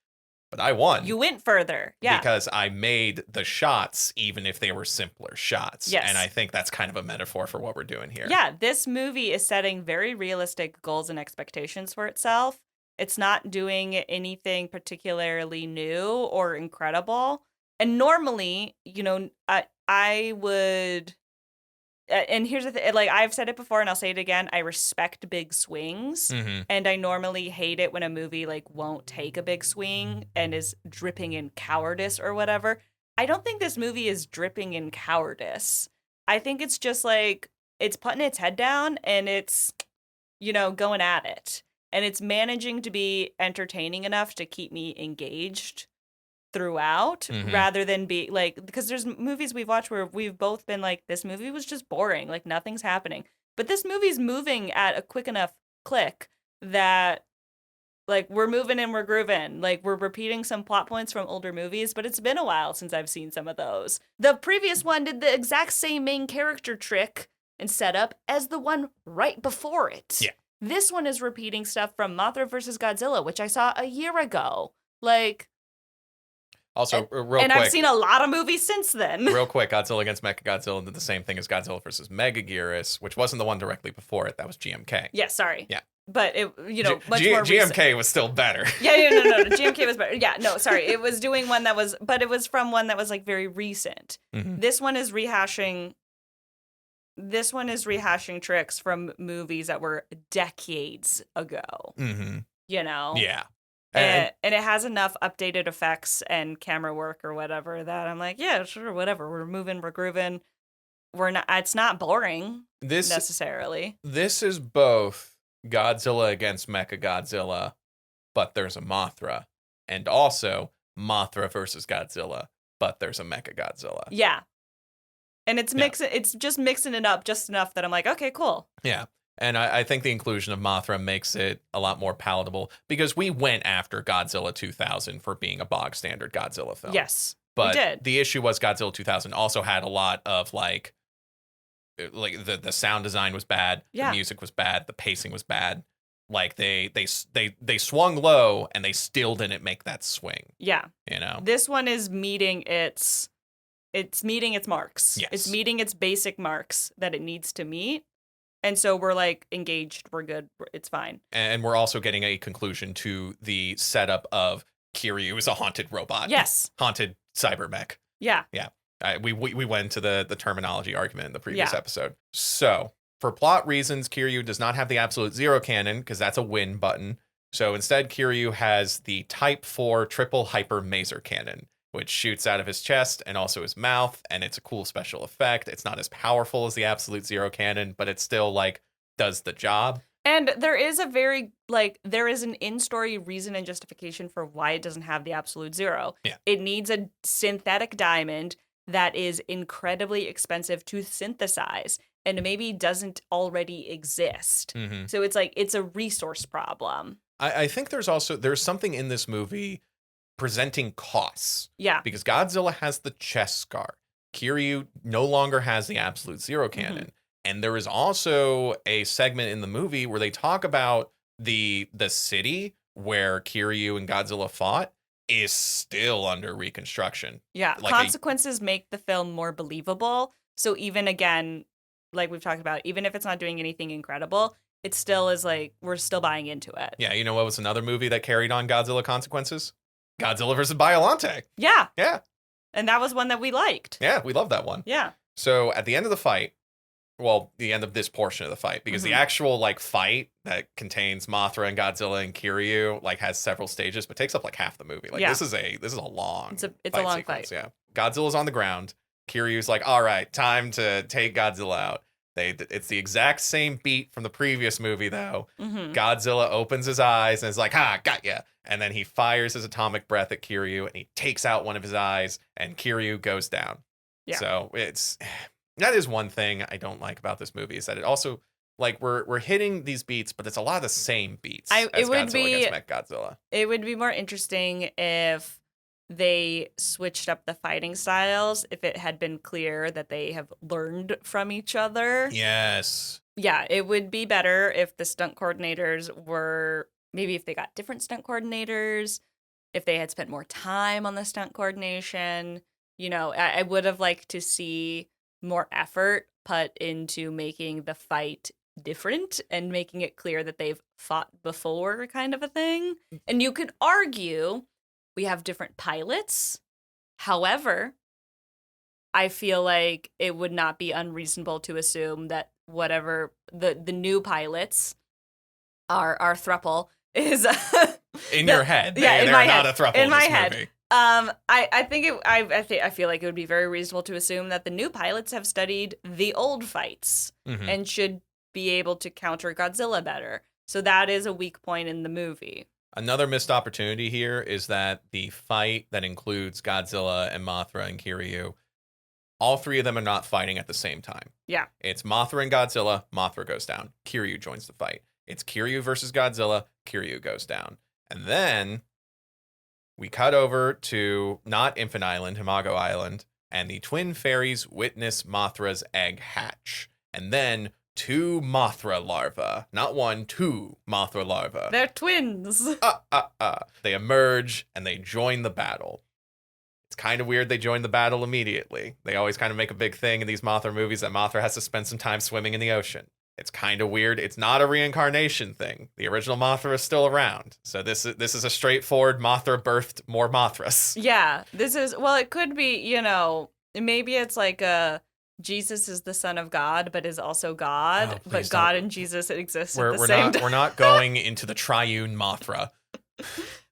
but I won. You went further. Yeah. Because I made the shots even if they were simpler shots. Yes. And I think that's kind of a metaphor for what we're doing here. Yeah, this movie is setting very realistic goals and expectations for itself. It's not doing anything particularly new or incredible. And normally, you know, I would... And here's the thing, like I've said it before and I'll say it again, I respect big swings. And I normally hate it when a movie like won't take a big swing and is dripping in cowardice or whatever. I don't think this movie is dripping in cowardice. I think it's just like, it's putting its head down and it's, you know, going at it. And it's managing to be entertaining enough to keep me engaged throughout rather than be like, because there's movies we've watched where we've both been like, this movie was just boring, like nothing's happening. But this movie's moving at a quick enough click that like we're moving and we're grooving. Like we're repeating some plot points from older movies, but it's been a while since I've seen some of those. The previous one did the exact same main character trick and setup as the one right before it. Yeah. This one is repeating stuff from Mothra versus Godzilla, which I saw a year ago. Like, Also, real and quick. I've seen a lot of movies since then. Real quick, Godzilla against Mechagodzilla did the same thing as Godzilla versus Megaguirus, which wasn't the one directly before it. That was GMK. Yeah, sorry. Yeah. But it, much more recent. GMK was still better. Yeah, no. GMK was better. Yeah, no, sorry. It was doing one that was, but it was from one that was like very recent. Mm-hmm. This one is rehashing tricks from movies that were decades ago. Mm-hmm. Yeah. And it has enough updated effects and camera work or whatever that I'm like, yeah, sure, whatever. We're moving, we're grooving. We're not. It's not boring necessarily. This is both Godzilla against Mechagodzilla, but there's a Mothra, and also Mothra versus Godzilla, but there's a Mechagodzilla. Yeah, and it's mixing. It's just mixing it up just enough that I'm like, okay, cool. Yeah. And I think the inclusion of Mothra makes it a lot more palatable because we went after Godzilla 2000 for being a bog standard Godzilla film. Yes, but we did. The issue was Godzilla 2000 also had a lot of like the sound design was bad, the music was bad, the pacing was bad. Like they swung low and they still didn't make that swing. Yeah, this one is meeting its marks. Yes. It's meeting its basic marks that it needs to meet. And so we're like engaged, we're good, it's fine. And we're also getting a conclusion to the setup of Kiryu is a haunted robot. Yes. Haunted cyber mech. Yeah. Yeah. We went into the terminology argument in the previous episode. So for plot reasons, Kiryu does not have the absolute zero cannon because that's a win button. So instead, Kiryu has the Type 4 triple hyper maser cannon, which shoots out of his chest and also his mouth, and it's a cool special effect. It's not as powerful as the absolute zero cannon, but it still like does the job. And there is there is an in-story reason and justification for why it doesn't have the absolute zero. Yeah. It needs a synthetic diamond that is incredibly expensive to synthesize and maybe doesn't already exist. Mm-hmm. So it's a resource problem. I think there's something in this movie presenting costs. Yeah. Because Godzilla has the chest scar. Kiryu no longer has the absolute zero cannon. Mm-hmm. And there is also a segment in the movie where they talk about the city where Kiryu and Godzilla fought is still under reconstruction. Yeah. Like consequences make the film more believable. So even again, like we've talked about, even if it's not doing anything incredible, it still is like we're still buying into it. Yeah. You know what was another movie that carried on Godzilla consequences? Godzilla versus Biollante. Yeah. Yeah. And that was one that we liked. Yeah, we loved that one. Yeah. So at the end of the fight, well, the end of this portion of the fight, because the actual like fight that contains Mothra and Godzilla and Kiryu like has several stages, but takes up like half the movie. Like this is a long it's a long sequence. fight. Yeah. Godzilla's on the ground. Kiryu's like, all right, time to take Godzilla out. It's the exact same beat from the previous movie, though. Mm-hmm. Godzilla opens his eyes and is like, "Ha, got ya!" And then he fires his atomic breath at Kiryu, and he takes out one of his eyes, and Kiryu goes down. Yeah. So that is one thing I don't like about this movie is that it also like we're hitting these beats, but it's a lot of the same beats as Godzilla against Mechagodzilla. It would be more interesting if they switched up the fighting styles if it had been clear that they have learned from each other. Yes. Yeah, it would be better if the stunt coordinators were, maybe if they got different stunt coordinators, if they had spent more time on the stunt coordination. I would have liked to see more effort put into making the fight different and making it clear that they've fought before kind of a thing. And you could argue we have different pilots. However, I feel like it would not be unreasonable to assume that whatever the new pilots are thruple is in your head. Yeah, they're my not head. a thruple in my this head. Movie. I feel like it would be very reasonable to assume that the new pilots have studied the old fights and should be able to counter Godzilla better. So that is a weak point in the movie. Another missed opportunity here is that the fight that includes Godzilla and Mothra and Kiryu, all three of them are not fighting at the same time. Yeah. It's Mothra and Godzilla, Mothra goes down. Kiryu joins the fight. It's Kiryu versus Godzilla, Kiryu goes down. And then we cut over to not Infant Island, Himago Island, and the twin fairies witness Mothra's egg hatch. And then 2 Mothra larvae. Not 1, 2 Mothra larvae. They're twins. They emerge and they join the battle. kind of weird they joined the battle immediately. They always kind of make a big thing in these Mothra movies that Mothra has to spend some time swimming in the ocean. It's kind of weird. It's not a reincarnation thing. The original Mothra is still around. So this is a straightforward Mothra birthed more Mothras. Yeah, it could be, maybe it's like Jesus is the son of God, but is also God, but God and Jesus exist at the same time. We're not going into the triune Mothra.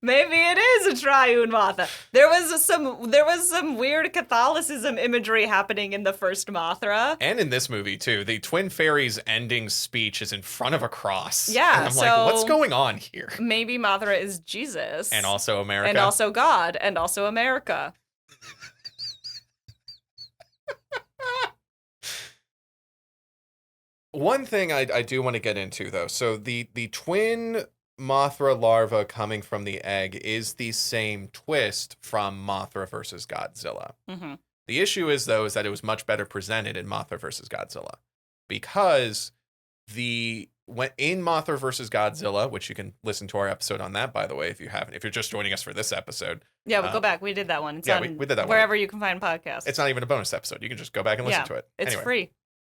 Maybe it is a triune Mothra. There was some weird Catholicism imagery happening in the first Mothra. And in this movie, too. The Twin Fairies' ending speech is in front of a cross. Yeah, and I'm like, what's going on here? Maybe Mothra is Jesus. And also America. And also God. And also America. One thing I do want to get into, though. So the twin Mothra larva coming from the egg is the same twist from Mothra versus Godzilla. Mm-hmm. The issue is, though, is that it was much better presented in Mothra versus Godzilla. Because in Mothra versus Godzilla, which you can listen to our episode on that, by the way, if you're just joining us for this episode. Yeah, we'll go back. We did that one. It's we did that one. Wherever you can find podcasts. It's not even a bonus episode. You can just go back and listen to it. It's free.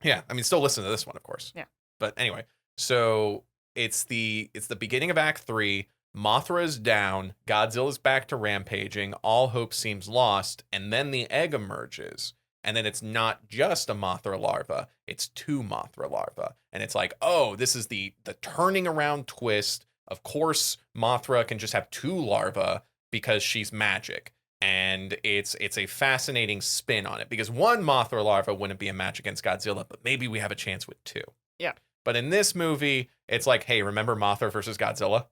Yeah, I mean, still listen to this one, of course. Yeah. But anyway, so it's the beginning of Act 3. Mothra is down. Godzilla's back to rampaging. All hope seems lost. And then the egg emerges. And then it's not just a Mothra larva. It's two Mothra larvae. And it's like, oh, this is the turning around twist. Of course, Mothra can just have two larvae because she's magic. And it's a fascinating spin on it because one Mothra larva wouldn't be a match against Godzilla, but maybe we have a chance with two. Yeah. But in this movie, it's like, hey, remember Mothra versus Godzilla?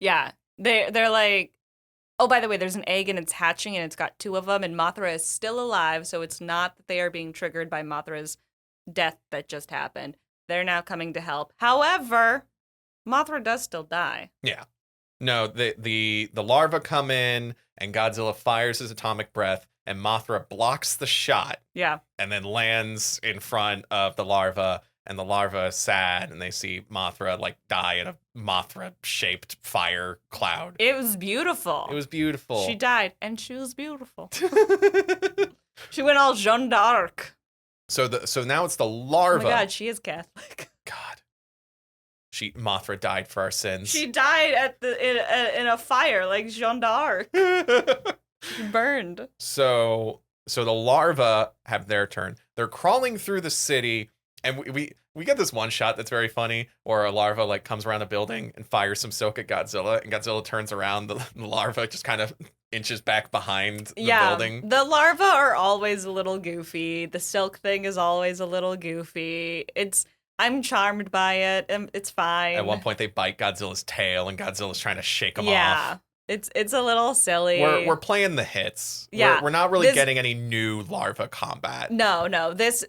Yeah. They're like, oh, by the way, there's an egg and it's hatching and it's got two of them and Mothra is still alive. So it's not that they are being triggered by Mothra's death that just happened. They're now coming to help. However, Mothra does still die. Yeah. No, the larvae come in and Godzilla fires his atomic breath and Mothra blocks the shot. Yeah. And then lands in front of the larva and the larva is sad and they see Mothra like die in a Mothra shaped fire cloud. It was beautiful. It was beautiful. She died and she was beautiful. She went all Jeanne d'Arc. So now it's the larva. Oh my God, she is Catholic. God. Mothra died for our sins. She died in a fire like Jeanne d'Arc. She burned. So the larvae have their turn. They're crawling through the city, and we get this one shot that's very funny, where a larva like comes around a building and fires some silk at Godzilla, and Godzilla turns around. The larva just kind of inches back behind the building. The larvae are always a little goofy. The silk thing is always a little goofy. I'm charmed by it. It's fine. At one point, they bite Godzilla's tail, and Godzilla's trying to shake them off. Yeah, it's a little silly. We're playing the hits. Yeah, we're not really getting any new larva combat. No. This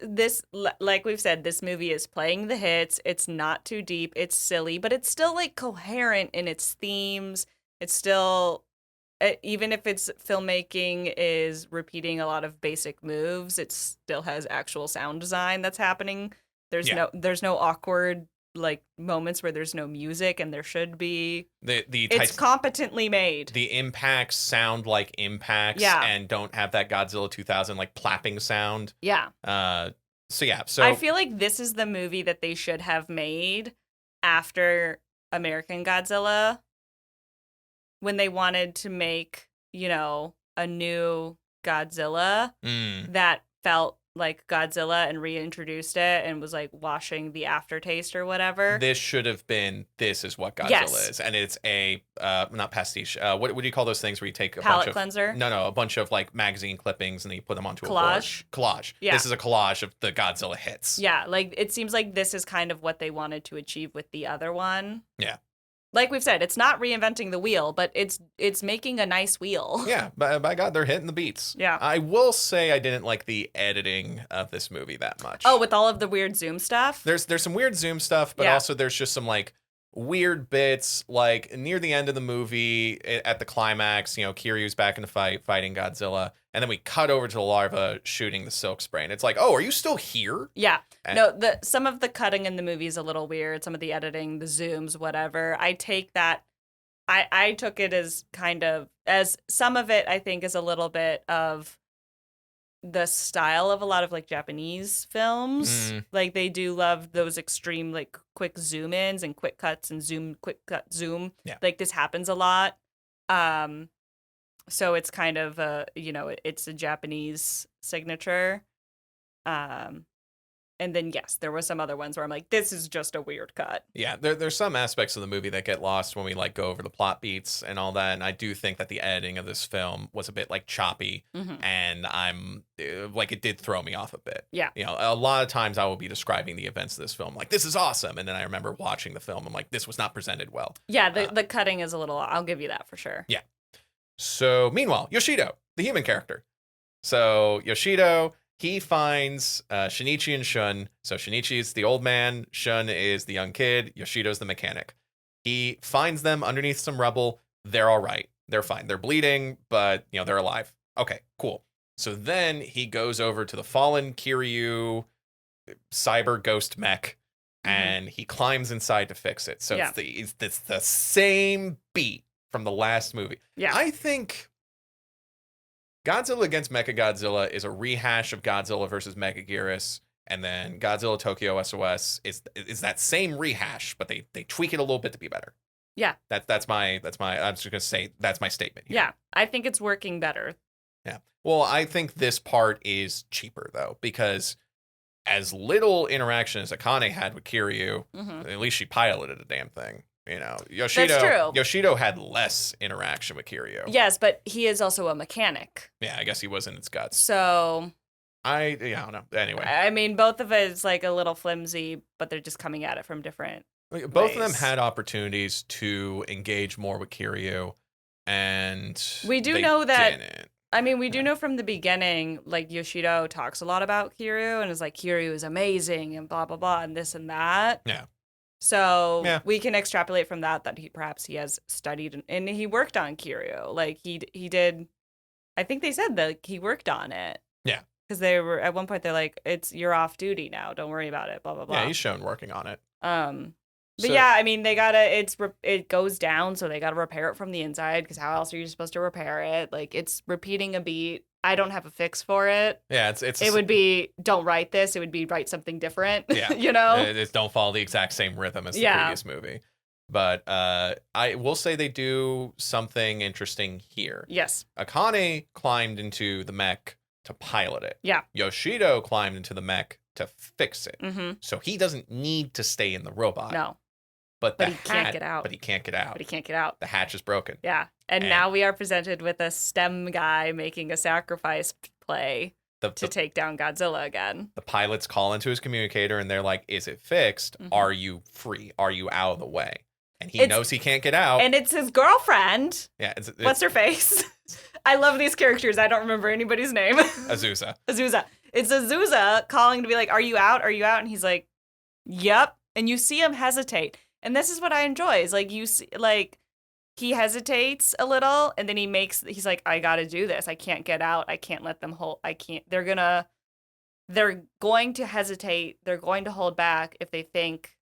like we've said, this movie is playing the hits. It's not too deep. It's silly, but it's still like coherent in its themes. It's still, even if its filmmaking is repeating a lot of basic moves, it still has actual sound design that's happening. There's no awkward like moments where there's no music and there should be. It's competently made. The impacts sound like impacts and don't have that Godzilla 2000 like plapping sound. Yeah. So I feel like this is the movie that they should have made after American Godzilla when they wanted to make, a new Godzilla that felt like Godzilla and reintroduced it and was like washing the aftertaste or whatever. This should have been, this is what Godzilla is. And it's a, not pastiche. What do you call those things where you take a palette bunch of cleanser? No, a bunch of like magazine clippings and then you put them onto collage? A board. Collage. Yeah. This is a collage of the Godzilla hits. Yeah, like it seems like this is kind of what they wanted to achieve with the other one. Yeah. Like we've said, it's not reinventing the wheel, but it's making a nice wheel. Yeah, by God, they're hitting the beats. Yeah. I will say I didn't like the editing of this movie that much. Oh, with all of the weird zoom stuff? There's some weird zoom stuff, but also there's just some like weird bits, like near the end of the movie, at the climax, Kiryu's back in the fight, fighting Godzilla, and then we cut over to the larva shooting the silk spray, and it's like, oh, are you still here? Yeah. Some of the cutting in the movie is a little weird, some of the editing, the zooms, whatever. I take that I took it as kind of, as some of it I think is a little bit of the style of a lot of like Japanese films. Like they do love those extreme like quick zoom ins and quick cuts and zoom, quick cut, zoom. Yeah. Like this happens a lot. So it's kind of it's a Japanese signature. And then, yes, there were some other ones where I'm like, this is just a weird cut. Yeah, there's some aspects of the movie that get lost when we like go over the plot beats and all that. And I do think that the editing of this film was a bit like choppy, and I'm like it did throw me off a bit. Yeah, a lot of times I will be describing the events of this film like this is awesome, and then I remember watching the film, I'm like this was not presented well. Yeah, the cutting is a little. I'll give you that for sure. Yeah. So meanwhile, Yoshido, the human character. So Yoshido. He finds Shinichi and Shun. So Shinichi is the old man. Shun is the young kid. Yoshido's the mechanic. He finds them underneath some rubble. They're all right. They're fine. They're bleeding, but they're alive. Okay, cool. So then he goes over to the fallen Kiryu cyber ghost mech, and he climbs inside to fix it. So it's the same beat from the last movie. Yeah, I think Godzilla against Mechagodzilla is a rehash of Godzilla versus Megaguirus, and then Godzilla Tokyo SOS is that same rehash, but they tweak it a little bit to be better. Yeah. That's my I'm just gonna say that's my statement here. Yeah. I think it's working better. Yeah. Well, I think this part is cheaper though, because as little interaction as Akane had with Kiryu, at least she piloted a damn thing. Yoshido. That's true. Yoshido had less interaction with Kiryu. Yes, but he is also a mechanic. Yeah, I guess he was in its guts. So I don't know. Anyway, I mean, both of it is like a little flimsy, but they're just coming at it from different. Both of them had opportunities to engage more with Kiryu, and we do know that. Didn't. I mean, we do know from the beginning, like Yoshido talks a lot about Kiryu and is like, Kiryu is amazing and blah blah blah and this and that. Yeah. So we can extrapolate from that he has studied and he worked on Kiryu. Like he did, I think they said that he worked on it. Yeah. Because they were at one point they're like, you're off duty now. Don't worry about it. Blah blah blah. Yeah, he's shown working on it. But yeah, I mean they it goes down, so they gotta repair it from the inside. Because how else are you supposed to repair it? Like it's repeating a beat. I don't have a fix for it. Yeah, it would be don't write this. It would be write something different. Yeah, It don't follow the exact same rhythm as the previous movie. But I will say they do something interesting here. Yes, Akane climbed into the mech to pilot it. Yeah, Yoshido climbed into the mech to fix it. So he doesn't need to stay in the robot. No. But he can't get out. But he can't get out. But he can't get out. The hatch is broken. Yeah. And now we are presented with a STEM guy making a sacrifice play to take down Godzilla again. The pilots call into his communicator and they're like, is it fixed? Are you free? Are you out of the way? And he knows he can't get out. And it's his girlfriend. Yeah. What's her face? I love these characters. I don't remember anybody's name. Azusa. It's Azusa calling to be like, are you out? Are you out? And he's like, yep. And you see him hesitate. And this is what I enjoy is like you see like he hesitates a little and then he's like, I gotta do this. I can't get out. I can't let them hold. They're going to hesitate. They're going to hold back if they think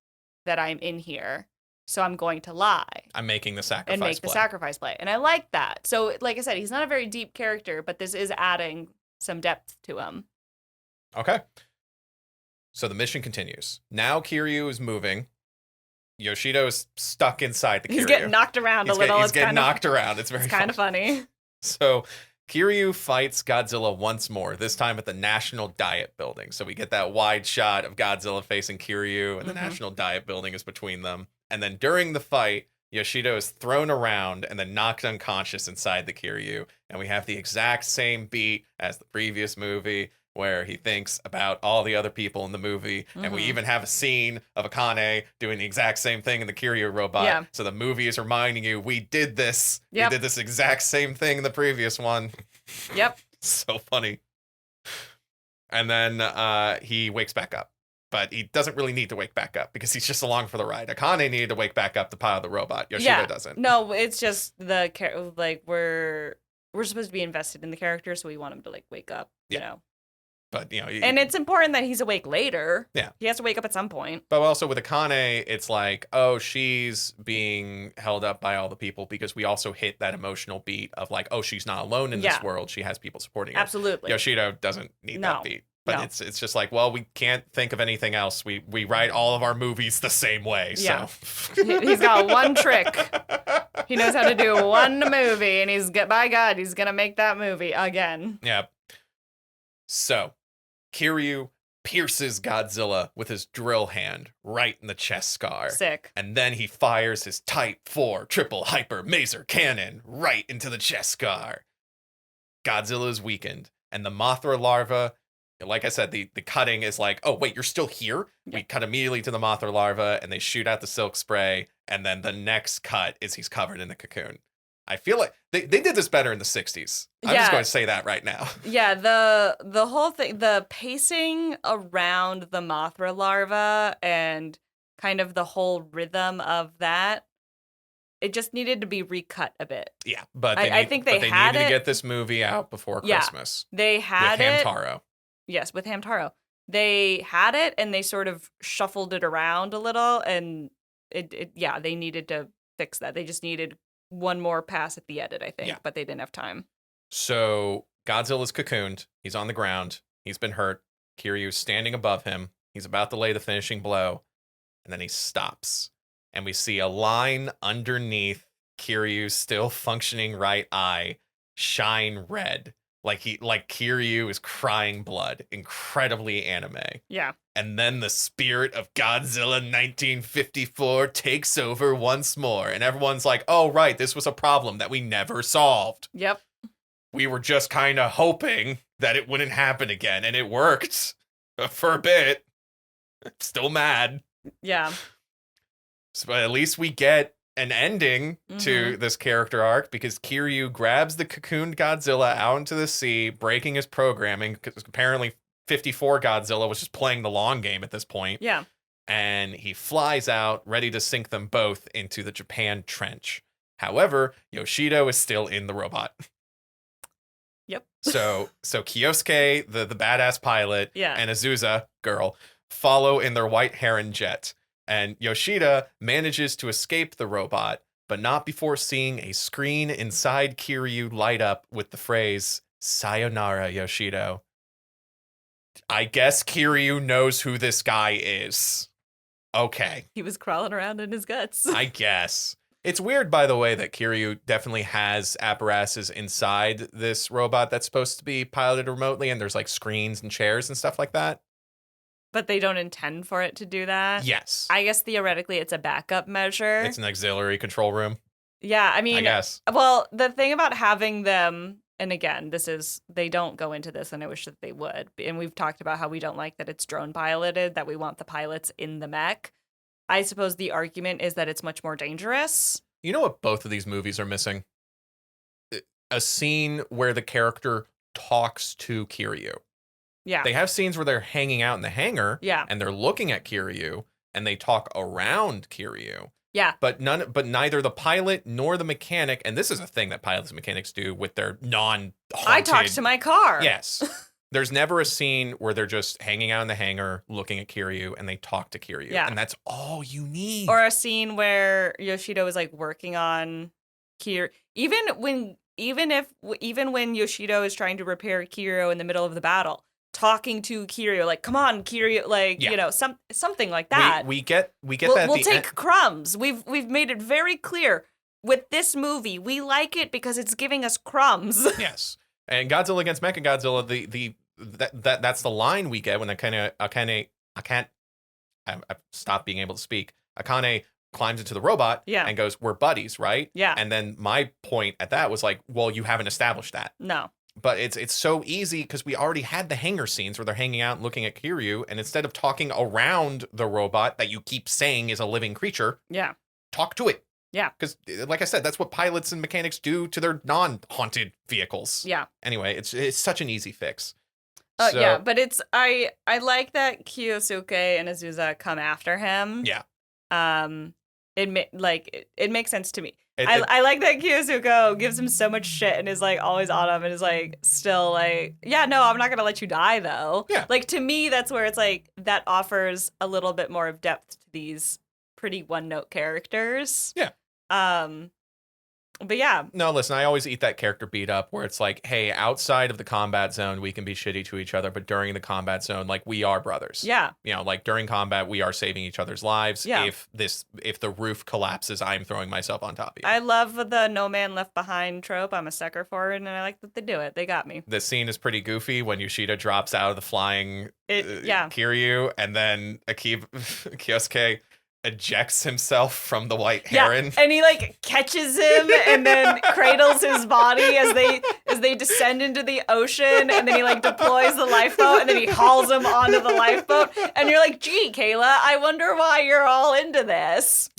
that I'm in here. So I'm going to lie. I'm making the sacrifice and make the sacrifice play. And I like that. So like I said, he's not a very deep character, but this is adding some depth to him. Okay. So the mission continues. Now Kiryu is moving. Yoshido is stuck inside the Kiryu. He's getting knocked around a little. He's getting knocked around. It's very kind of funny. So Kiryu fights Godzilla once more, this time at the National Diet Building. So we get that wide shot of Godzilla facing Kiryu, and the National Diet Building is between them. And then during the fight, Yoshido is thrown around and then knocked unconscious inside the Kiryu. And we have the exact same beat as the previous movie, where he thinks about all the other people in the movie. And we even have a scene of Akane doing the exact same thing in the Kiryu robot. Yeah. So the movie is reminding you, we did this. Yep. We did this exact same thing in the previous one. Yep. So funny. And then he wakes back up. But he doesn't really need to wake back up because he's just along for the ride. Akane needed to wake back up to pilot the robot. Yoshido doesn't. No, it's just we're supposed to be invested in the character, so we want him to like wake up, you know. But, you know, And it's important that he's awake later. Yeah. He has to wake up at some point. but also with Akane, it's like, oh, she's being held up by all the people because we also hit that emotional beat of like, oh, she's not alone in this Yeah. world. She has people supporting her. Absolutely. Yoshido doesn't need No. that beat. But No. it's just like, well, we can't think of anything else. We write all of our movies the same way. Yeah. So He's got one trick. He knows how to do one movie, and by God, he's gonna make that movie again. Yeah. So Kiryu pierces Godzilla with his drill hand right in the chest scar. Sick. And then he fires his Type 4 triple hyper maser cannon right into the chest scar. Godzilla is weakened, and the Mothra larva, like I said, the cutting is like, oh, wait, you're still here? Yeah. We cut immediately to the Mothra larva, and they shoot out the silk spray, and then the next cut is he's covered in the cocoon. I feel like they did this better in the 60s. I'm just going to say that right now. Yeah, the whole thing, the pacing around the Mothra larva and kind of the whole rhythm of that, it just needed to be recut a bit. Yeah, but I think they needed had to it. get this movie out before Yeah, Christmas. They had with it. Hamtaro. Yes, with Hamtaro. They had it and they sort of shuffled it around a little, and they needed to fix that. They just needed one more pass at the edit, I think, but they didn't have time. So Godzilla's cocooned. He's on the ground. He's been hurt. Kiryu's standing above him. He's about to lay the finishing blow, and then he stops. And we see a line underneath Kiryu's still functioning right eye shine red. Like Kiryu is crying blood. Incredibly anime. Yeah. And then the spirit of Godzilla 1954 takes over once more. And everyone's like, oh, right, this was a problem that we never solved. Yep. We were just kind of hoping that it wouldn't happen again. And it worked for a bit. I'm still mad. Yeah. So at least we get an ending to this character arc because Kiryu grabs the cocooned Godzilla out into the sea, breaking his programming because apparently 54 Godzilla was just playing the long game at this point. Yeah. And he flies out, ready to sink them both into the Japan trench. However, Yoshido is still in the robot. Yep. So Kyosuke, the badass pilot, Yeah. and Azusa, girl, follow in their white heron jet. And Yoshida manages to escape the robot, but not before seeing a screen inside Kiryu light up with the phrase, Sayonara, Yoshido. I guess Kiryu knows who this guy is. Okay. He was crawling around in his guts. I guess. It's weird, by the way, that Kiryu definitely has apparatuses inside this robot that's supposed to be piloted remotely, and there's like screens and chairs and stuff like that. But they don't intend for it to do that. Yes. I guess theoretically it's a backup measure. It's an auxiliary control room. Yeah, I mean, I guess. Well, the thing about having them, and again, they don't go into this, and I wish that they would. And we've talked about how we don't like that it's drone piloted, that we want the pilots in the mech. I suppose the argument is that it's much more dangerous. You know what both of these movies are missing? A scene where the character talks to Kiryu. Yeah. They have scenes where they're hanging out in the hangar. Yeah. And they're looking at Kiryu and they talk around Kiryu. Yeah. But neither the pilot nor the mechanic, and this is a thing that pilots and mechanics do with their non-haunted. I talked to my car. Yes. There's never a scene where they're just hanging out in the hangar looking at Kiryu and they talk to Kiryu. Yeah. And that's all you need. Or a scene where Yoshido is like working on Kiryu. Even when Yoshido is trying to repair Kiryu in the middle of the battle, talking to Kiryu, like, come on, Kiryu, like, something like that. We get that. We'll take crumbs. We've made it very clear with this movie. We like it because it's giving us crumbs. Yes. And Godzilla against Mechagodzilla, that's the line we get when I've stopped being able to speak. Akane climbs into the robot and goes, we're buddies, right? Yeah. And then my point at that was like, well, you haven't established that. No. But it's so easy because we already had the hangar scenes where they're hanging out and looking at Kiryu, and instead of talking around the robot that you keep saying is a living creature, talk to it. Yeah. Because, like I said, that's what pilots and mechanics do to their non-haunted vehicles. Yeah. Anyway, it's such an easy fix. Yeah, but I like that Kyosuke and Azusa come after him. Yeah. It makes sense to me. I like that Kyosuko gives him so much shit and is like always on him and is like still like, yeah, no, I'm not gonna let you die though. Yeah. Like to me, that's where it's like that offers a little bit more of depth to these pretty one-note characters. Yeah. But yeah. No, listen, I always eat that character beat up where it's like, hey, outside of the combat zone, we can be shitty to each other, but during the combat zone, like we are brothers. Yeah. You know, like during combat, we are saving each other's lives. Yeah. If the roof collapses, I'm throwing myself on top of you. I love the no man left behind trope. I'm a sucker for it, and I like that they do it. They got me. The scene is pretty goofy when Yoshida drops out of the flying Yeah. Kiryu, and then Kyosuke ejects himself from the white heron. Yeah, and he like catches him and then cradles his body as they descend into the ocean, and then he like deploys the lifeboat and then he hauls him onto the lifeboat, and you're like, gee, Kayla, I wonder why you're all into this.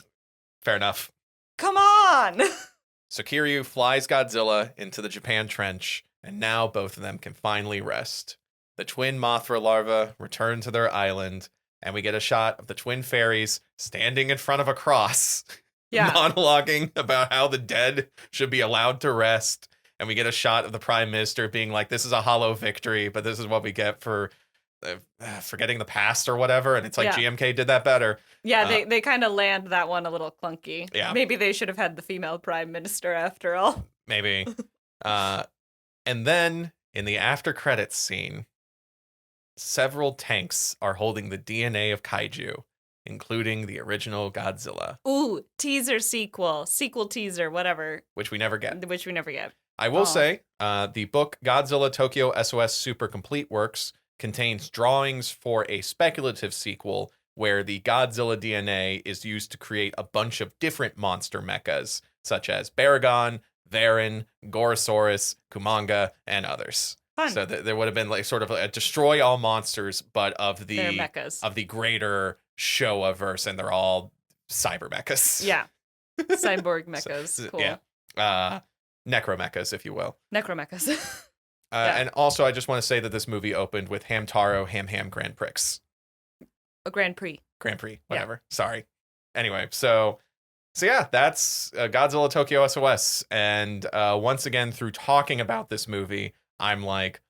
Fair enough. Come on. So Kiryu flies Godzilla into the Japan Trench, and now both of them can finally rest. The twin Mothra larvae return to their island, and we get a shot of the twin fairies standing in front of a cross, monologuing about how the dead should be allowed to rest. And we get a shot of the prime minister being like, this is a hollow victory, but this is what we get for forgetting the past or whatever. And it's like, GMK did that better. Yeah, they kind of land that one a little clunky. Yeah. Maybe they should have had the female prime minister after all. Maybe. And then in the after credits scene, several tanks are holding the DNA of kaiju, including the original Godzilla. Ooh, sequel teaser, whatever. Which we never get. I will say, the book Godzilla Tokyo SOS Super Complete Works contains drawings for a speculative sequel where the Godzilla DNA is used to create a bunch of different monster mechas, such as Baragon, Varan, Gorosaurus, Kumanga, and others. Fun. So there would have been like sort of a destroy all monsters, but of the mechas. Of the greater Showa-verse, and they're all cyber mechas. Yeah. Cyborg mechas. So, cool. Yeah. Necromechas, if you will. Necromechas. And also, I just want to say that this movie opened with Hamtaro Ham Grand Prix. A Grand Prix, whatever. Yeah. Sorry. Anyway, so yeah, that's Godzilla Tokyo SOS. And once again, through talking about this movie, I'm like,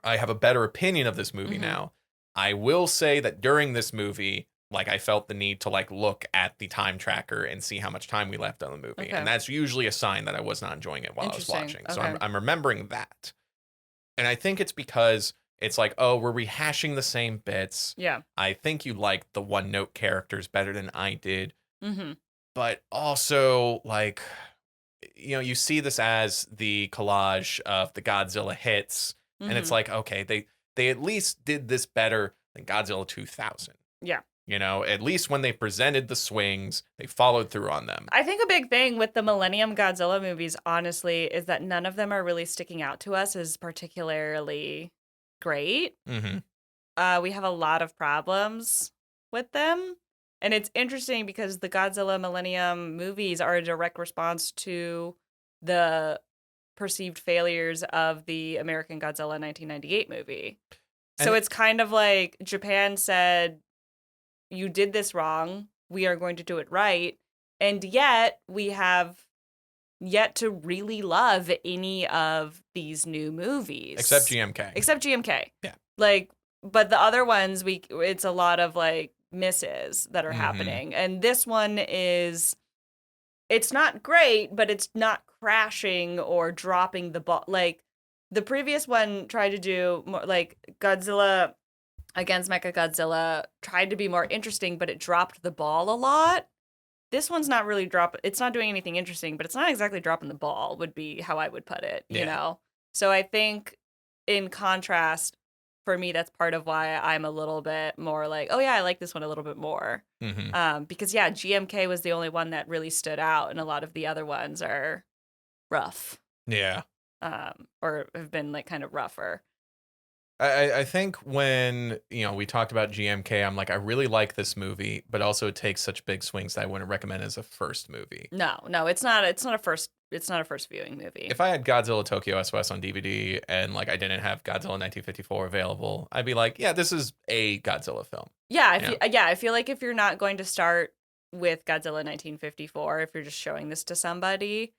I have a better opinion of this movie now. I will say that during this movie, like I felt the need to like look at the time tracker and see how much time we left on the movie. Okay. And that's usually a sign that I was not enjoying it while I was watching. So I'm remembering that. And I think it's because it's like, oh, we're rehashing the same bits. Yeah. I think you liked the one-note characters better than I did. But also, like, you know, you see this as the collage of the Godzilla hits, and it's like, okay, they at least did this better than Godzilla 2000. Yeah. You know, at least when they presented the swings, they followed through on them. I think a big thing with the Millennium Godzilla movies, honestly, is that none of them are really sticking out to us as particularly great. We have a lot of problems with them. And it's interesting because the Godzilla Millennium movies are a direct response to the perceived failures of the American Godzilla 1998 movie. So it's kind of like Japan said, you did this wrong. We are going to do it right. And yet we have yet to really love any of these new movies. Except GMK. Yeah. Like, but the other ones, it's a lot of like misses that are happening. And this one it's not great, but it's not crashing or dropping the ball. Like the previous one tried to do more, like Godzilla against Mechagodzilla tried to be more interesting, but it dropped the ball a lot. This one's not really it's not doing anything interesting, but it's not exactly dropping the ball would be how I would put it, you know? So I think in contrast, for me, that's part of why I'm a little bit more like, oh yeah, I like this one a little bit more. Because GMK was the only one that really stood out, and a lot of the other ones are rough. Yeah. Or have been like kind of rougher. I think when, you know, we talked about GMK, I'm like, I really like this movie, but also it takes such big swings that I wouldn't recommend as a first movie. No, it's not a first viewing movie. If I had Godzilla Tokyo SOS on DVD and like I didn't have Godzilla 1954 available, I'd be like, yeah, this is a Godzilla film. Yeah, I feel like if you're not going to start with Godzilla 1954 if you're just showing this to somebody.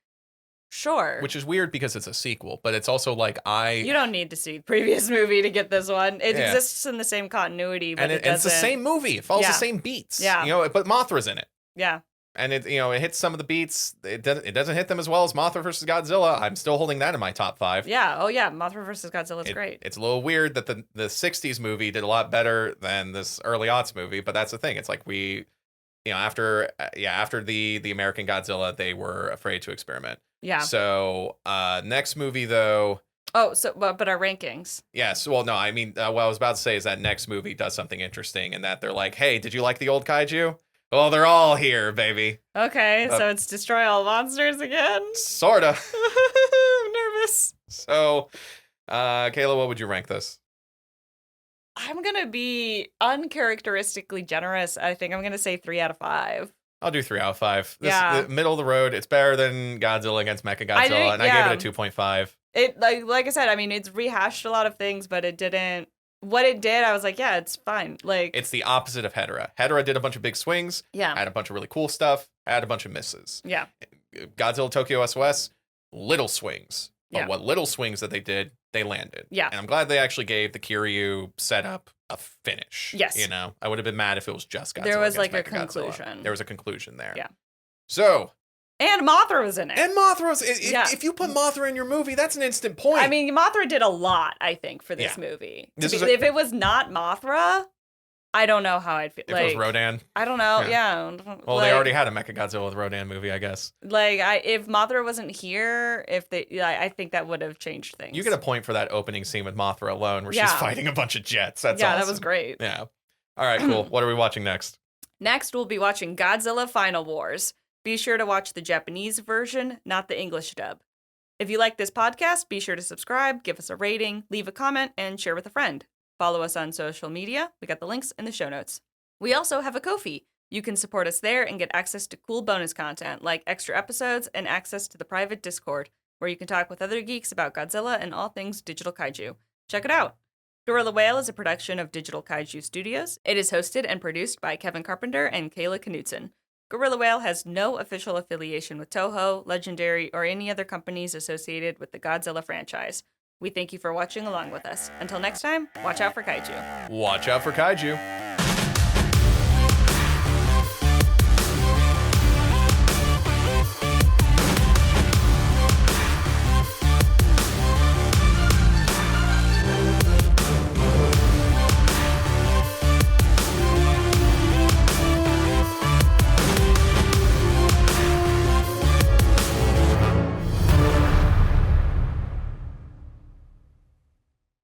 Sure. Which is weird because it's a sequel, but it's also like You don't need to see the previous movie to get this one. It Yeah. exists in the same continuity, but and it doesn't. it's the same movie. It follows Yeah. the same beats. Yeah. You know, but Mothra's in it. Yeah. And it it hits some of the beats. It doesn't hit them as well as Mothra versus Godzilla. I'm still holding that in my top 5. Yeah. Oh, yeah. Mothra versus Godzilla is great. It's a little weird that the 60s movie did a lot better than this early aughts movie, but that's the thing. It's like after the American Godzilla, they were afraid to experiment. Yeah. So next movie though. Oh, so but our rankings. Yes. Well, no, I mean, what I was about to say is that next movie does something interesting in that they're like, hey, did you like the old kaiju? Well, they're all here, baby. Okay, so it's destroy all monsters again? Sorta. I'm nervous. So, Kayla, what would you rank this? I'm going to be uncharacteristically generous. I think I'm going to say 3 out of 5. I'll do 3 out of 5. This Yeah. the middle of the road. It's better than Godzilla against Mechagodzilla, and I gave it a 2.5. It like I said, I mean, it's rehashed a lot of things, but it didn't. What it did, I was like, yeah, it's fine. Like It's the opposite of Hedorah. Hedorah did a bunch of big swings, had a bunch of really cool stuff, had a bunch of misses. Yeah. Godzilla Tokyo SOS, little swings. But Yeah. what little swings that they did, they landed. Yeah. And I'm glad they actually gave the Kiryu setup a finish. Yes. You know, I would have been mad if it was just Godzilla. There was against like a Mechagodzilla. conclusion. There was a conclusion there. Yeah. So. And Mothra was in it. And Mothra was. Yeah. If you put Mothra in your movie, that's an instant point. I mean, Mothra did a lot, I think, for this Yeah. movie. This If it was not Mothra, I don't know how I'd feel. if it was Rodan. I don't know. Yeah. Yeah. Well, they already had a Mechagodzilla with Rodan movie, I guess. If Mothra wasn't here, I think that would have changed things. You get a point for that opening scene with Mothra alone, where she's fighting a bunch of jets. That's awesome. that was great. Yeah. All right, cool. What are we watching next? Next, we'll be watching Godzilla Final Wars. Be sure to watch the Japanese version, not the English dub. If you like this podcast, be sure to subscribe, give us a rating, leave a comment, and share with a friend. Follow us on social media. We got the links in the show notes. We also have a Ko-fi. You can support us there and get access to cool bonus content like extra episodes and access to the private Discord, where you can talk with other geeks about Godzilla and all things Digital Kaiju. Check it out. Gorilla Whale is a production of Digital Kaiju Studios. It is hosted and produced by Kevin Carpenter and Kayla Knutson. Gorilla Whale has no official affiliation with Toho, Legendary, or any other companies associated with the Godzilla franchise. We thank you for watching along with us. Until next time, watch out for kaiju. Watch out for kaiju.